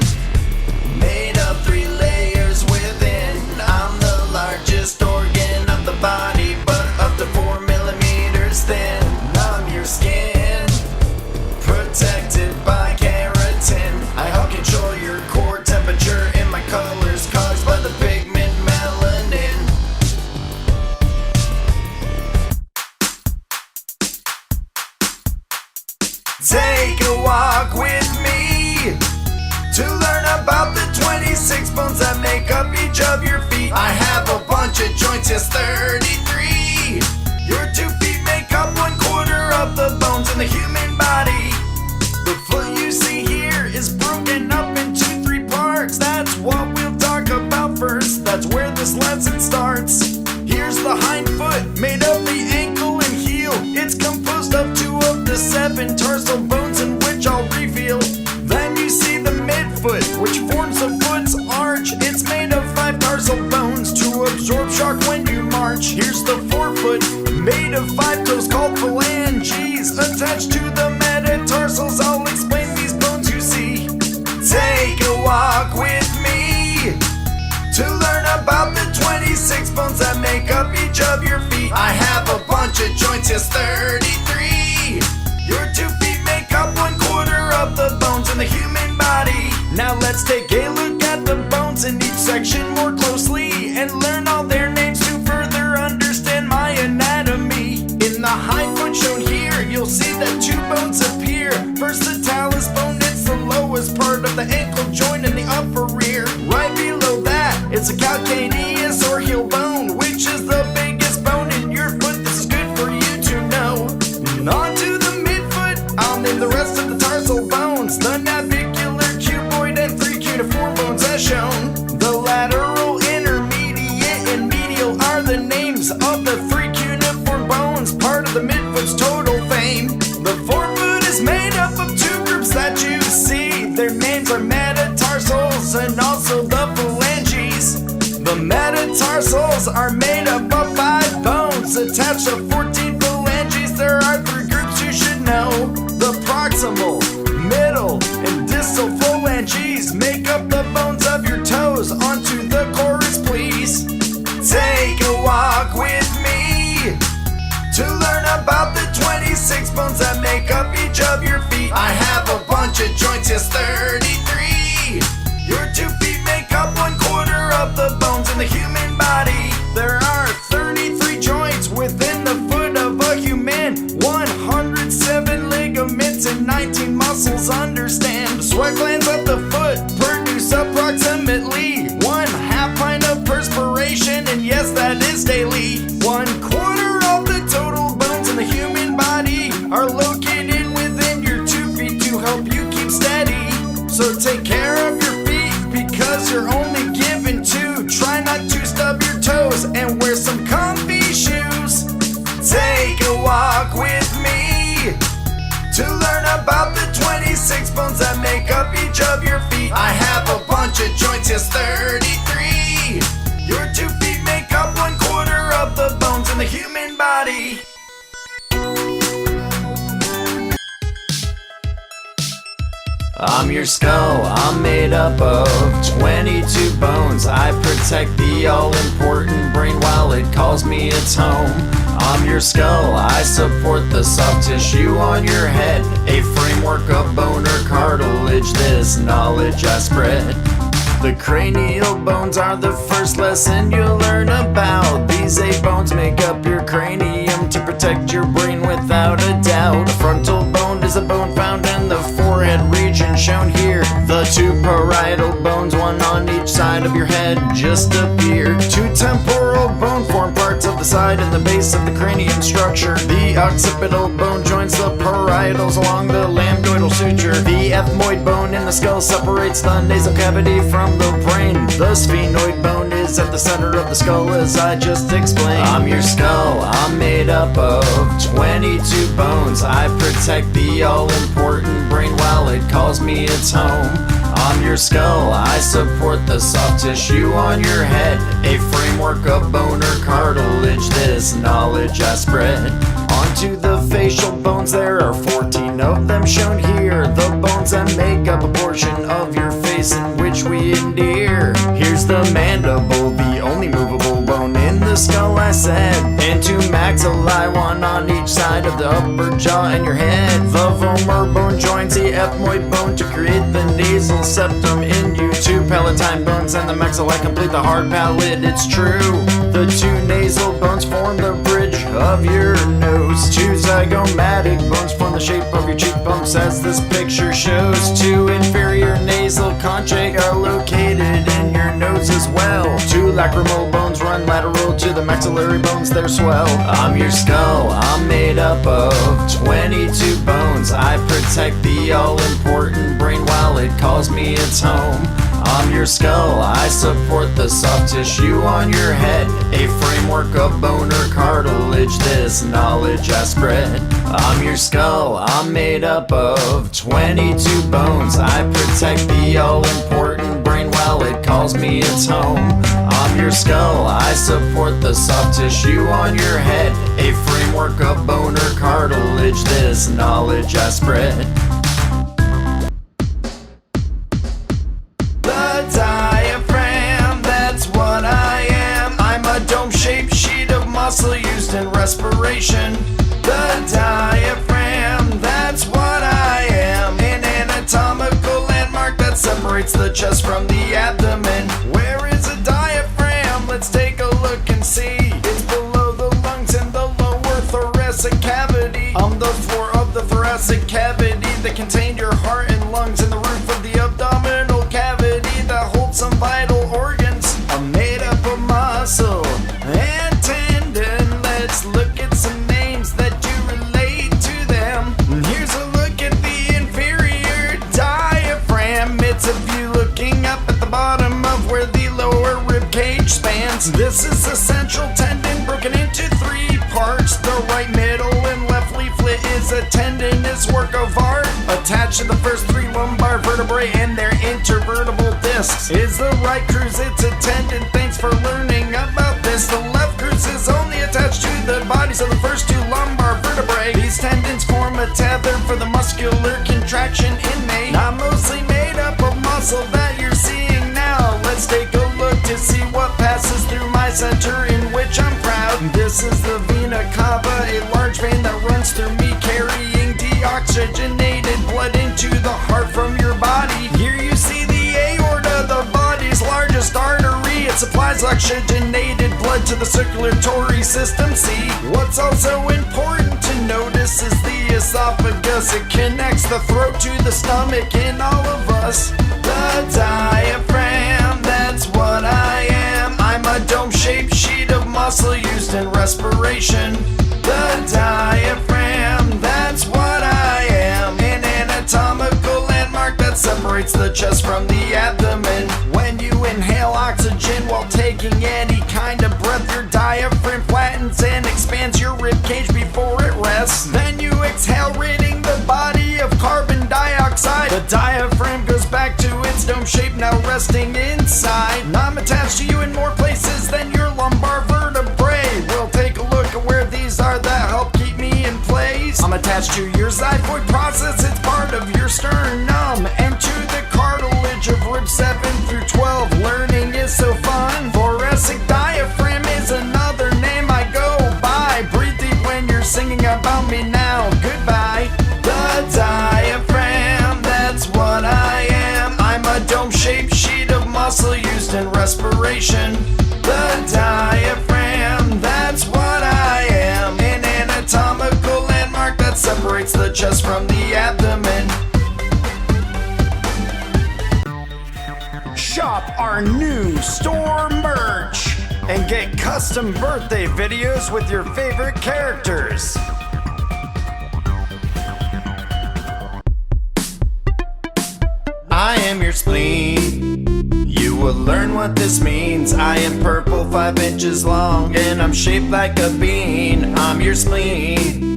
made of 3 layers within. I'm the largest organ of the body, but up to 4 millimeters thin. I'm your skin, protected by keratin. I help control your core temperature in my colors caused by the pigment melanin. Take a walk with me to learn about the 26 bones that make up each of your feet. I have a bunch of joints, yes 33. Your 2 feet make up 1/4 of the bones in the human body. The foot you see here is broken up into 3 parts. That's what we'll talk about first. That's where this lesson starts. Here's the hind foot, made of the ankle and heel. It's composed of 2 of the 7 tarsal bones, in which I'll reveal. Then you see the midfoot, which forms the foot's arch. It's made of 5 tarsal bones to absorb shock when you march. Here's the forefoot, made of 5 toes called phalanges, attached to the metatarsals. I'll explain these bones you see. Take a walk with me to learn about the 26 bones that make up closely and learn all their names to further understand my anatomy. In the hind foot shown here, you'll see that two bones appear. First the talus bone, it's the lowest part of the ankle joint in the upper rear. Right below that, it's a calcaneus or heel bone, which is the biggest bone in your foot. This is good for you to know. And on to the midfoot, I'll name the rest of the tarsal bones. The navicular, cuboid, and three cuneiform bones as shown. The lateral, intermediate, and medial are the names of the three cuneiform bones, part of the midfoot's total fame. The forefoot is made up of two groups that you see. Their names are metatarsals and also the phalanges. The metatarsals are made up of 5 bones attached to 14 phalanges. There are 3 groups you should know. The proximal, middle, and distal phalanges make up the bones of your toes. Onto the chorus, please. Take a walk with me to learn about the 26 bones that make up each of your feet. I have a bunch of joints, yes, 33. Your 2 feet make up 1/4 of the bones in the human body. There are 33 joints within the foot of a human, 107 ligaments and 19 muscles. Understand, the sweat glands of the foot produce approximately 1/2 pint of perspiration, and yes, that is daily. 1/4 of the total bones in the human body are located within your 2 feet to help you keep steady. So take care of your feet because you're only given 2. Try not to stub your toes and wear some comfy shoes. Take a walk with me to learn about the 26 bones that make up each of your feet. I have a bunch of joints, yes, 33. Your 2 feet make up 1/4 of the bones in the human body. I'm your skull, I'm made up of 22 bones. I protect the all-important brain while it calls me its home. I'm your skull, I support the soft tissue on your head, a framework of bone or cartilage, this knowledge I spread. The cranial bones are the first lesson you'll learn about. These 8 bones make up your cranium to protect your brain without a doubt. The frontal bone is a bone found in the forehead region shown here. The 2 parietal bones, 1 on each side of your head, just appear. 2 temporal bone form parts of the side and the base of the cranium structure. The occipital bone joins the parietals along the lambdoidal suture. The ethmoid bone in the skull separates the nasal cavity from the brain. The sphenoid bone is at the center of the skull, as I just explained. I'm your skull, I'm made up of 22 bones. I protect the all-important brain while it calls me its home. I'm your skull, I support the soft tissue on your head, a framework of bone or cartilage, this knowledge I spread. Onto the facial bones, there are 14 of them shown here. The bones that make up a portion of your face in which we endear. Here's the mandible, the only movable bone in the skull, I said. And 2 maxillae, 1 on each side of the upper jaw and your head. The vomer bone joins the ethmoid bone to create the nasal septum in you. 2 palatine bones and the maxillae complete the hard palate, it's true. The 2 nasal bones form the bridge of your nose. 2 zygomatic bones form the shape of your cheekbones, as this picture shows. 2 inferior nasal conchae are located in your nose as well. 2 lacrimal bones run lateral to the maxillary bones, they're swell. I'm your skull, I'm made up of 22 bones. I protect the all-important brain while it calls me its home. I'm your skull, I support the soft tissue on your head, a framework of bone or cartilage, this knowledge I spread. I'm your skull, I'm made up of 22 bones. I protect the all-important brain while it calls me its home. I'm your skull, I support the soft tissue on your head, a framework of bone or cartilage, this knowledge I spread. Diaphragm, that's what I am. I'm a dome-shaped sheet of muscle used in respiration. The diaphragm, that's what I am. An anatomical landmark that separates the chest from the abdomen. Where is a diaphragm? thoracic cavity that contained your heart and lungs, and the roof of the abdominal cavity that holds some vital organs are made up of muscle and tendon. Let's look at some names that do relate to them. Here's a look at the inferior diaphragm. It's a view looking up at the bottom of where the lower rib cage spans. This is a central tendon broken into three parts. The right, middle, and left leaflet is a tendinous work of art. Attached to the first three lumbar vertebrae and their intervertebral discs is the right cruise. It's a tendon. Thanks for learning about this. The left cruise is only attached to the bodies of the first two lumbar vertebrae. These tendons form a tether for the muscular contraction innate, not mostly made up of muscle that you're seeing now. Let's take a look to see what passes through my center, in which I'm proud. This is the vena cava, a large vein that runs through me, carrying deoxygenated blood into the heart from your body. Here you see the aorta, the body's largest artery. It supplies oxygenated blood to the circulatory system. See, what's also important to notice is the esophagus. It connects the throat to the stomach in all of us. The diaphragm, that's what I am. I'm a dome-shaped sheet of muscle used in respiration. The diaphragm, that's what I am. An anatomical landmark that separates the chest from the abdomen. When you inhale oxygen while taking any kind of breath, your diaphragm flattens and expands your rib cage before it rests. Then you exhale, ridding the body of carbon dioxide. The diaphragm goes back to its dome shape, now resting inside. I'm attached to you in more places than your lumbar vertebrae. We'll take a look at where these are that help keep me in place. I'm attached to your xiphoid process, it's part of your sternum, and to the cartilage of ribs 7 through 12. Learning is so fun. Thoracic diaphragm is another name I go by. Breathe deep when you're singing about me now. Goodbye. The diaphragm, that's what I am. I'm a dome-shaped sheet of muscle used in respiration. The diaphragm, that's what I am. An anatomical landmark that separates the chest from the abdomen. Shop our new store merch and get custom birthday videos with your favorite characters. I am your spleen. You will learn what this means. I am purple, 5 inches long, and I'm shaped like a bean. I'm your spleen.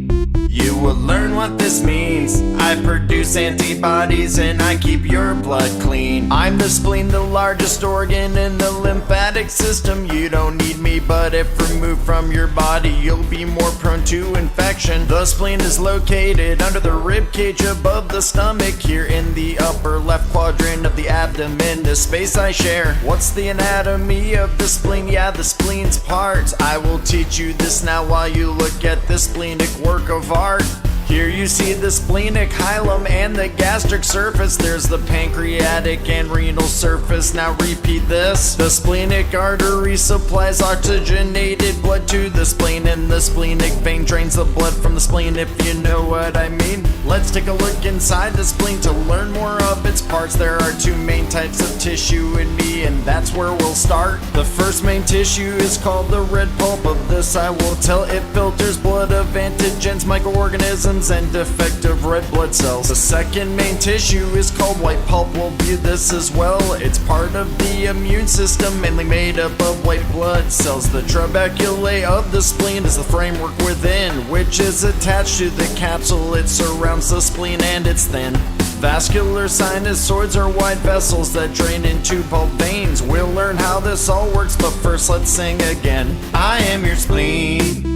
You will learn what this means. I produce antibodies and I keep your blood clean. I'm the spleen, the largest organ in the lymphatic system. You don't need me, but if removed from your body, you'll be more prone to infection. The spleen is located under the rib cage above the stomach, here in the upper left quadrant of the abdomen, the space I share. What's the anatomy of the spleen? Yeah, the spleen's parts. I will teach you this now while you look at the splenic work of art. Here you see the splenic hilum and the gastric surface. There's the pancreatic and renal surface. Now repeat this. The splenic artery supplies oxygenated blood to the spleen, and the splenic vein drains the blood from the spleen, if you know what I mean. Let's take a look inside the spleen to learn more of its parts. There are 2 main types of tissue in me, and that's where we'll start. The first main tissue is called the red pulp. Of this I will tell. It filters blood of antigens, microorganisms, and defective red blood cells. The second main tissue is called white pulp. We'll view this as well. It's part of the immune system, mainly made up of white blood cells. The trabeculae of the spleen is the framework within, which is attached to the capsule. It surrounds the spleen and it's thin. Vascular sinusoids are wide vessels that drain into pulp veins. We'll learn how this all works, but first let's sing again. I am your spleen.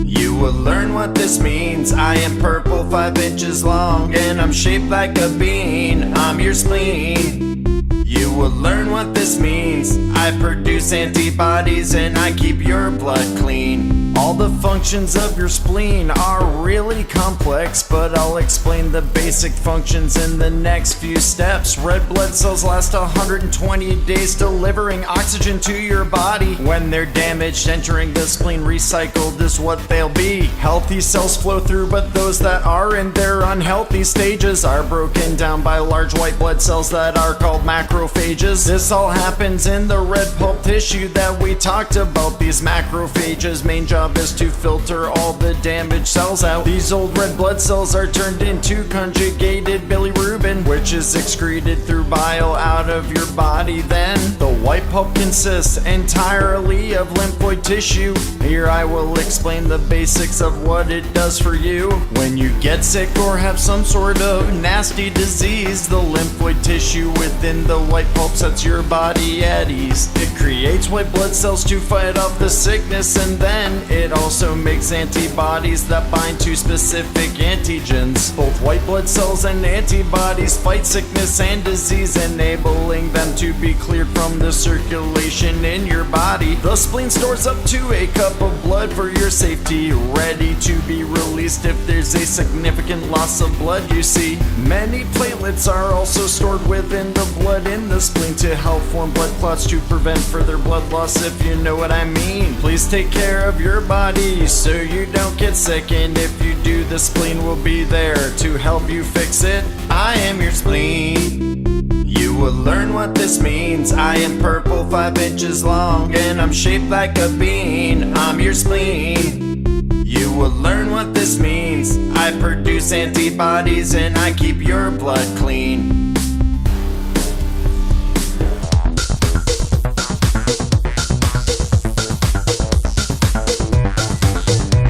You will learn what this means. I am purple, 5 inches long, and I'm shaped like a bean. I'm your spleen. You will learn what this means. I produce antibodies and I keep your blood clean. All the functions of your spleen are really complex, but I'll explain the basic functions in the next few steps. Red blood cells last 120 days, delivering oxygen to your body. When they're damaged, entering the spleen, recycled is what they'll be. Healthy cells flow through, but those that are in their unhealthy stages are broken down by large white blood cells that are called macrophages. This all happens in the red pulp tissue that we talked about. These macrophages' main job is to filter all the damaged cells out. These old red blood cells are turned into conjugated bilirubin, which is excreted through bile out of your body. Then the white pulp consists entirely of lymphoid tissue. Here I will explain the basics of what it does for you. When you get sick or have some sort of nasty disease, the lymphoid tissue within the white pulp sets your body at ease. It creates white blood cells to fight off the sickness, and then it also makes antibodies that bind to specific antigens. Both white blood cells and antibodies fight sickness and disease, enabling them to be cleared from the circulation in your body. The spleen stores up to a cup of blood for your safety, ready to be released if there's a significant loss of blood. You see, many platelets are also stored within the blood in the spleen to help form blood clots to prevent further blood loss, if you know what I mean. Please take care of your body so you don't get sick, and if you do, the spleen will be there to help you fix it. I am your spleen. You will learn what this means. I am purple, 5 inches long, and I'm shaped like a bean. I'm your spleen. You will learn what this means. I produce antibodies and I keep your blood clean.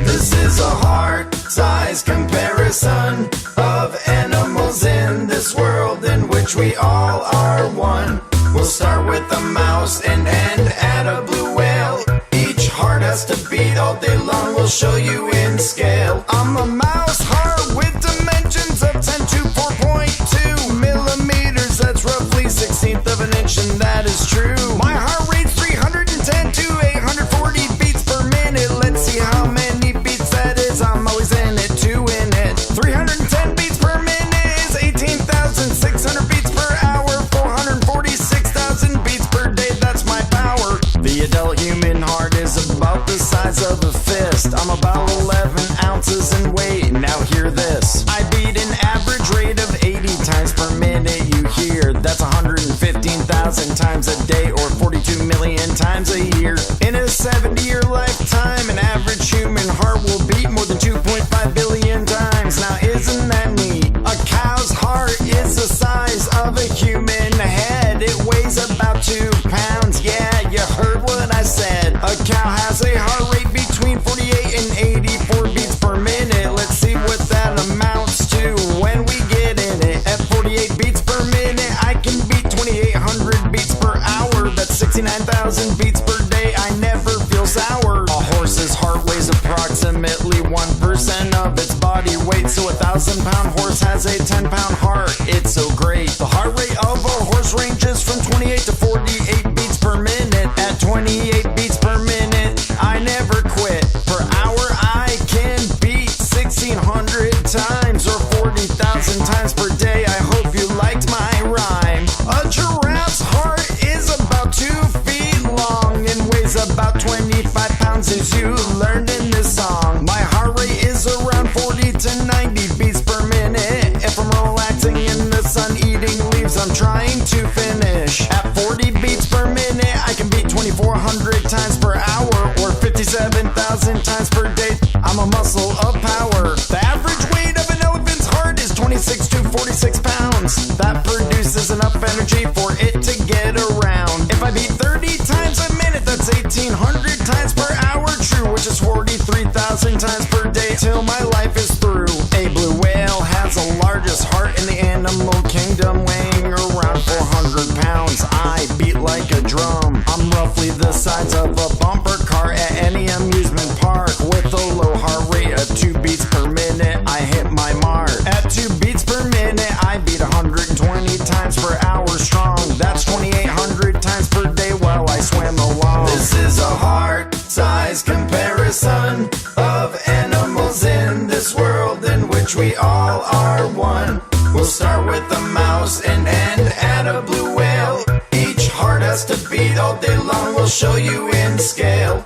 This is a heart-size comparison of animals in this world in which we all are one. We'll start with a mouse and end at a blue whale. Each heart has to beat all day long, we'll show you in scale. I'm a mouse heart with dimensions of 10 to 4.2 millimeters. That's roughly 1/16 of an inch, and that is true. My heart rate's 310 to 840 beats per minute. Let's see how many beats that is. I'm always in it, 2 in it. 310 beats per minute is 18,600 beats per hour. 446,000 beats per day, that's my power. The adult human heart is about the size of a fist. I'm about 11 ounces in weight. Now hear this. I beat an average rate of 80 times per minute. You hear? That's 115,000 times a day, or 42 million times a year. In a 70-year lifetime, an average human heart will beat more than 2.5 billion times. Now isn't that neat? A cow's heart is the size of a human head. It weighs about 2 pounds. Yeah, you heard what I said. A cow has a heart rate between 48 and 84 beats per minute. Let's see what that amounts to when we get in it. At 48 beats per minute, I can beat 2,800 beats per hour. That's 69,000 beats per day. I never feel sour. A horse's heart weighs approximately 1% of its body weight, so a 1,000-pound horse has a 10-pound heart. It's so great. The heart rate of a horse ranges from 28 to 48 beats per minute. At 28 beats per minute, I never quit. Per hour, I can beat 1,600 times, or 40,000 times per day. I hope you liked my rhyme. A giraffe's heart is about 2 feet long and weighs about 25 pounds, as you learned in this song. My heart rate is around 40 to 90 beats per minute. If I'm relaxing in the sun eating leaves, I'm trying to finish. At 40 beats per minute, I can beat 2,400 times per hour, or 57,000 times per day. I'm a muscle of power. The average weight of an elephant's heart is 26 to 46 pounds. That produces enough energy for it to get around. If I beat 30 times a minute, that's 1,800 times per hour. True, which is 43,000 times per day till my life is through. A blue whale has the largest heart in the animal kingdom, weighing around 400 pounds. I beat like a drum. I'm roughly the size of a bumper car at any amusement park. With a low heart rate of 2 beats per minute, I hit my mark. At 2 beats per minute, I beat 120 times per hour strong. That's 2,800 times per day while I swim along. This is a heart-size comparison all are one. We'll start with a mouse and end at a blue whale. Each heart has to beat all day long, we'll show you in scale.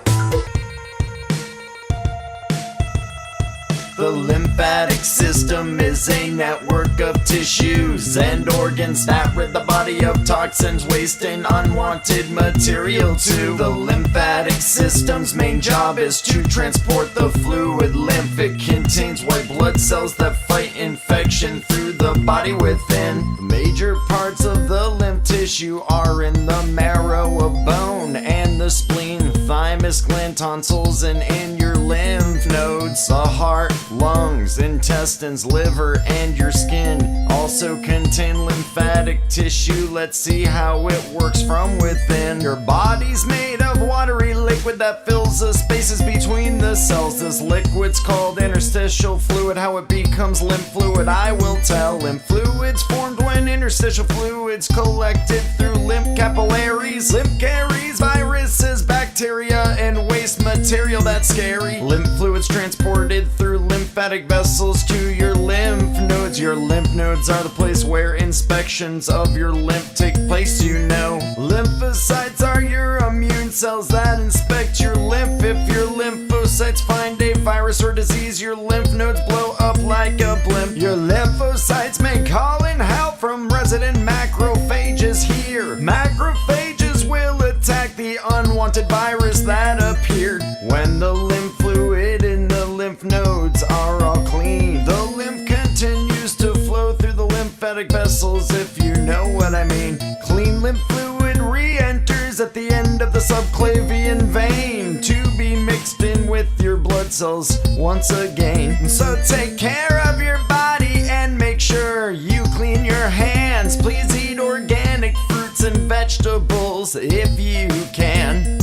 The lymphatic system is a network of tissues and organs that rid the body of toxins, waste, and unwanted material too. The lymphatic system's main job is to transport the fluid lymph. It contains white blood cells that fight infection through the body within. The major parts of the lymph tissue are in the marrow of bone and the spleen, thymus gland, tonsils, and in your lymph nodes. The heart, lungs, intestines, liver, and your skin also contain lymphatic tissue. Let's see how it works from within. Your body's made of watery liquid that fills the spaces between the cells. This liquid's called interstitial fluid. How it becomes lymph fluid, I will tell. Lymph fluid's formed when interstitial fluids collected through lymph capillaries. Lymph carries viruses, bacteria, and waste material that's scary. Lymph fluids transported through lymphatic vessels to your lymph nodes. Your lymph nodes are the place where inspections of your lymph take place, you know. Lymphocytes are your immune cells that inspect your lymph. If your lymphocytes find a virus or disease, your lymph nodes blow up like a blimp. Your lymphocytes may call in help from resident macrophages here. Macrophages will attack the unwanted virus that appeared when the lymph fluid in the lymph nodes are all clean. The lymph continues to flow through the lymphatic vessels, if you know what I mean. Clean lymph fluid re-enters at the end of the subclavian vein to be mixed in with your blood cells once again. So take care of your body and make sure you clean your hands. Please eat organic fruits and vegetables if you can.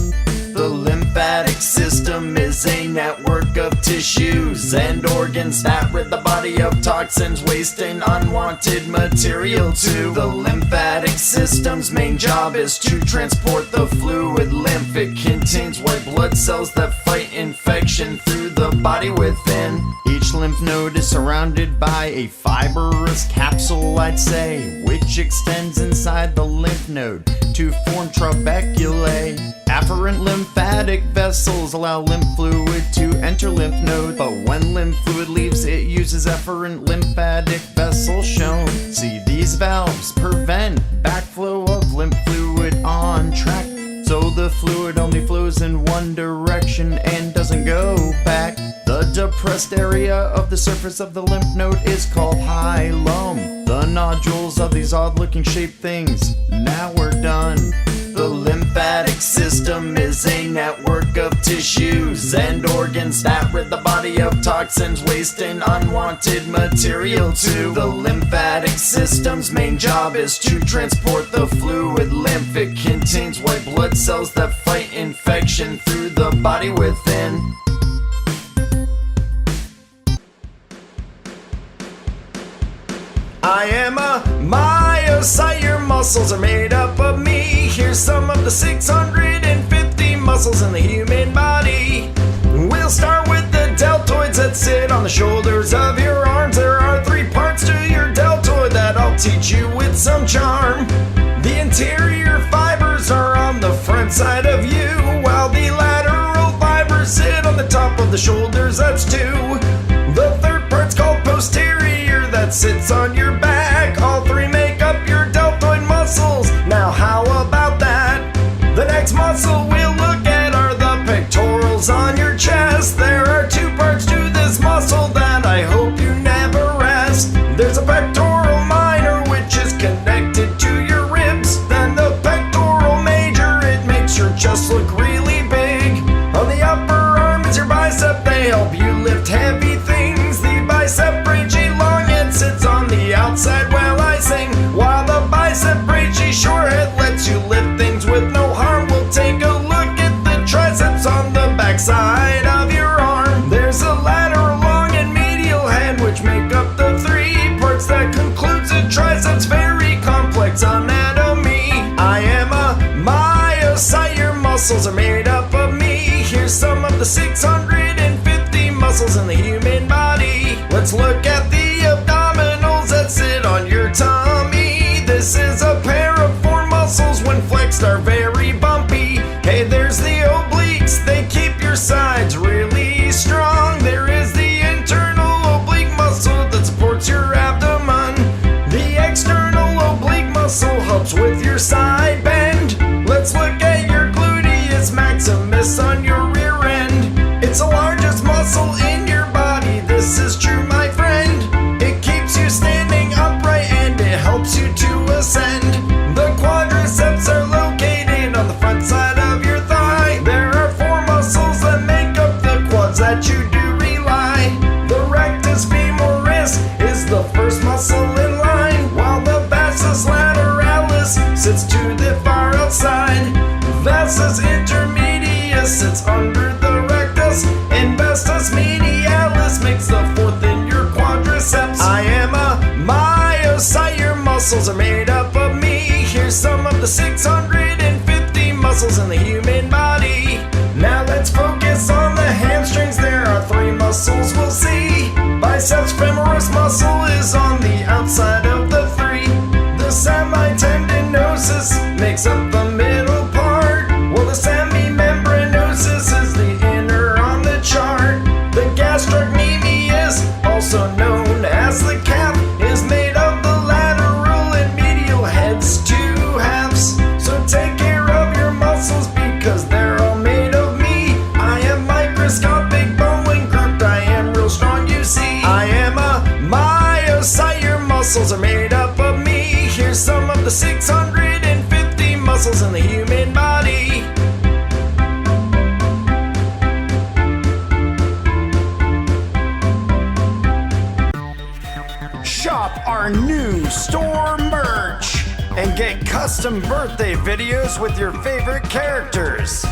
The lymphatic system is a network of tissues and organs that rid the body of toxins, waste, and unwanted material too. The lymphatic system's main job is to transport the fluid lymph. It contains white blood cells that fight infection through the body within. Each lymph node is surrounded by a fibrous capsule, I'd say, which extends inside the lymph node to form trabeculae. Afferent lymphatic vessels allow lymph fluid to enter lymph node, but when lymph fluid leaves, it uses efferent lymphatic vessels shown. See, these valves prevent backflow of lymph fluid on track, so the fluid only flows in one direction and doesn't go back. The depressed area of the surface of the lymph node is called hilum. The nodules of these odd-looking shaped things. Now we're done. The lymphatic system is a network of tissues and organs that rid the body of toxins, waste, and unwanted material too. The lymphatic system's main job is to transport the fluid lymph. It contains white blood cells that fight infection through the body within. I am a myocyte, your muscles are made up of me. Here's some of the 650 muscles in the human body. We'll start with the deltoids that sit on the shoulders of your arms. There are 3 parts to your deltoid that I'll teach you with some charm. The interior fibers are on the front side of you, while the lateral fibers sit on the top of the shoulders, that's 2. The third part's called posterior, that sits on your back. All 3 make up your deltoid muscles. Now how about that? The next muscle we'll look at are the pectorals on your chest. There are 2 parts to this muscle that I hope you never rest. There's a pectoral minor, which is connected to your ribs. Then the pectoral major, it makes your chest look really big. On the upper arm is your bicep, they help you lift heavy things. The bicep brachii long head sits on the outside while I sing, while the bicep brachii short head lets you lift things with no harm. We'll take a look at the triceps on the backside of your arm. There's a lateral long and medial head, which make up the 3 parts that concludes the triceps. Very complex anatomy. I am a myocyte, your muscles are made up of me. Here's some of the 650 muscles in the human body. Let's look at the the 650 muscles in the human body. Shop our new store merch and get custom birthday videos with your favorite characters.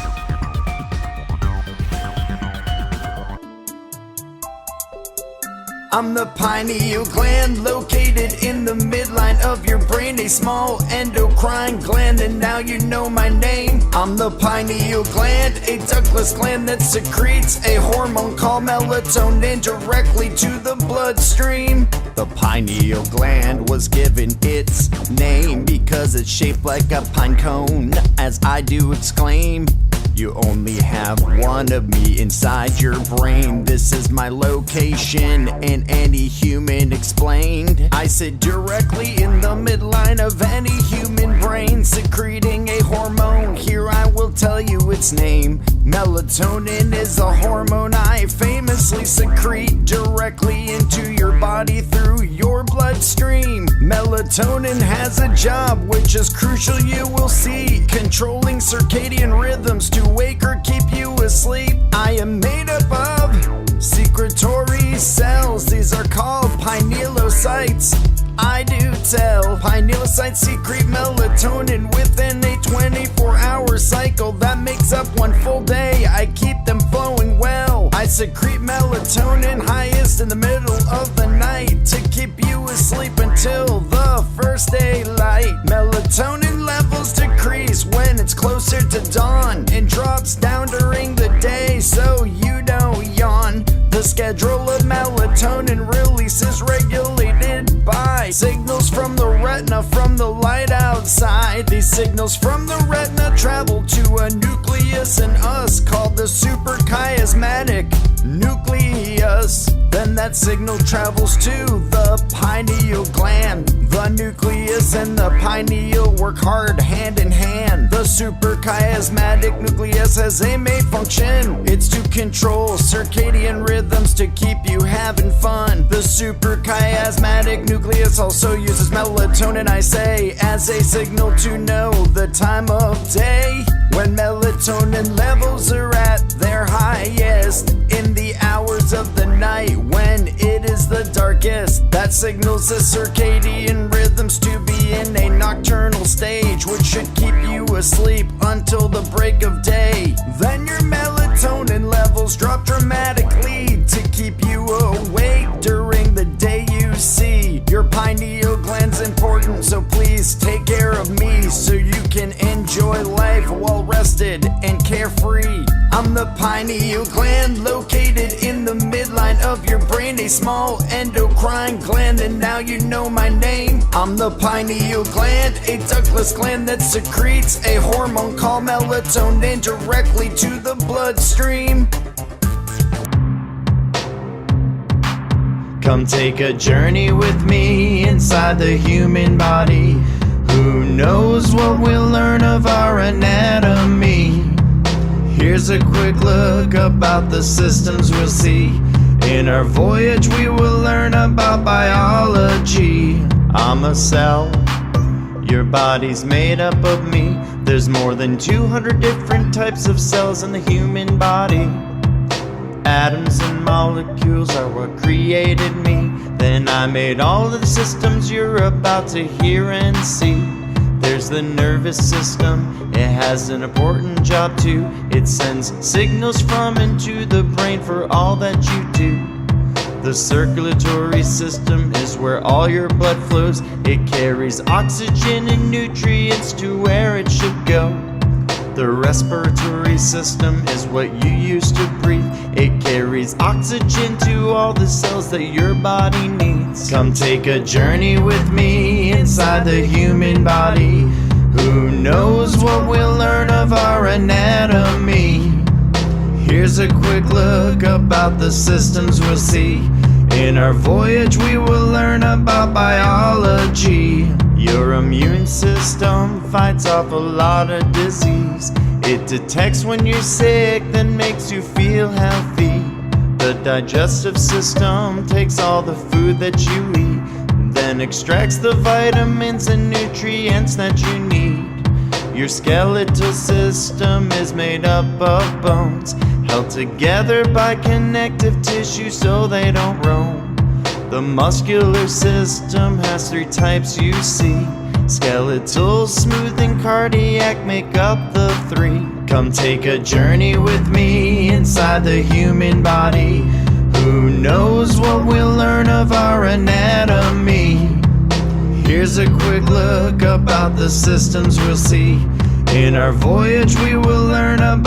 I'm the pineal gland located in the midline of your brain, a small endocrine gland, and now you know my name. I'm the pineal gland, a ductless gland that secretes a hormone called melatonin directly to the bloodstream. The pineal gland was given its name because it's shaped like a pine cone, as I do exclaim. You only have one of me inside your brain. This is my location, and any human explained. I sit directly in the midline of any human brain, secreting a hormone. Here I will tell you its name. Melatonin is a hormone I famously secrete directly into your body through your bloodstream. Melatonin has a job which is crucial, you will see, controlling circadian rhythms to wake or keep you asleep. I am made up of secretory cells. These are called pinealocytes. I do tell. Pinealocytes secrete melatonin within a 24-hour cycle that makes up one full day. I keep them flowing well. I secrete melatonin highest in the middle of the night to keep you asleep until the first daylight. Melatonin levels decrease when it's closer to dawn and drops down during the day so you don't yawn. The schedule of melatonin release is regulated by signals from the retina from the light outside. These signals from the retina travel to a nucleus in us called the suprachiasmatic nucleus. Then that signal travels to the pineal gland. The nucleus and the pineal work hard hand in hand. The suprachiasmatic nucleus has a main function. It's to control circadian rhythms to keep you having fun. The suprachiasmatic nucleus also uses melatonin, I say, as a signal to know the time of day. When melatonin levels are at their highest in the hours of the night when it is the darkest, that signals the circadian rhythms to be in a nocturnal stage, which should keep you asleep until the break of day. Then your melatonin levels drop dramatically to keep you awake during the day. You see, your pineal gland's important, so please take care of me so you can enjoy life while rested and carefree. I'm the pineal gland located in the midline of your brain, a small endocrine gland, and now you know my name. I'm the pineal gland, a ductless gland that secretes a hormone called melatonin directly to the bloodstream. Come take a journey with me inside the human body. Who knows what we'll learn of our anatomy? Here's a quick look about the systems we'll see. In our voyage we will learn about biology. I'm a cell, your body's made up of me. There's more than 200 different types of cells in the human body. Atoms and molecules are what created me. Then I made all of the systems you're about to hear and see. There's the nervous system, it has an important job too. It sends signals from into the brain for all that you do. The circulatory system is where all your blood flows. It carries oxygen and nutrients to where it should go. The respiratory system is what you use to breathe. It carries oxygen to all the cells that your body needs. Come take a journey with me inside the human body. Who knows what we'll learn of our anatomy? Here's a quick look about the systems we'll see. In our voyage we will learn about biology. Your immune system fights off a lot of disease. It detects when you're sick, then makes you feel healthy. The digestive system takes all the food that you eat, then then extracts the vitamins and nutrients that you need. Your skeletal system is made up of bones, held together by connective tissue so they don't roam. The muscular system has 3 types you see. Skeletal, smooth, and cardiac make up the 3. Come take a journey with me inside the human body. Who knows what we'll learn of our anatomy? Here's a quick look about the systems we'll see. In our voyage we will learn about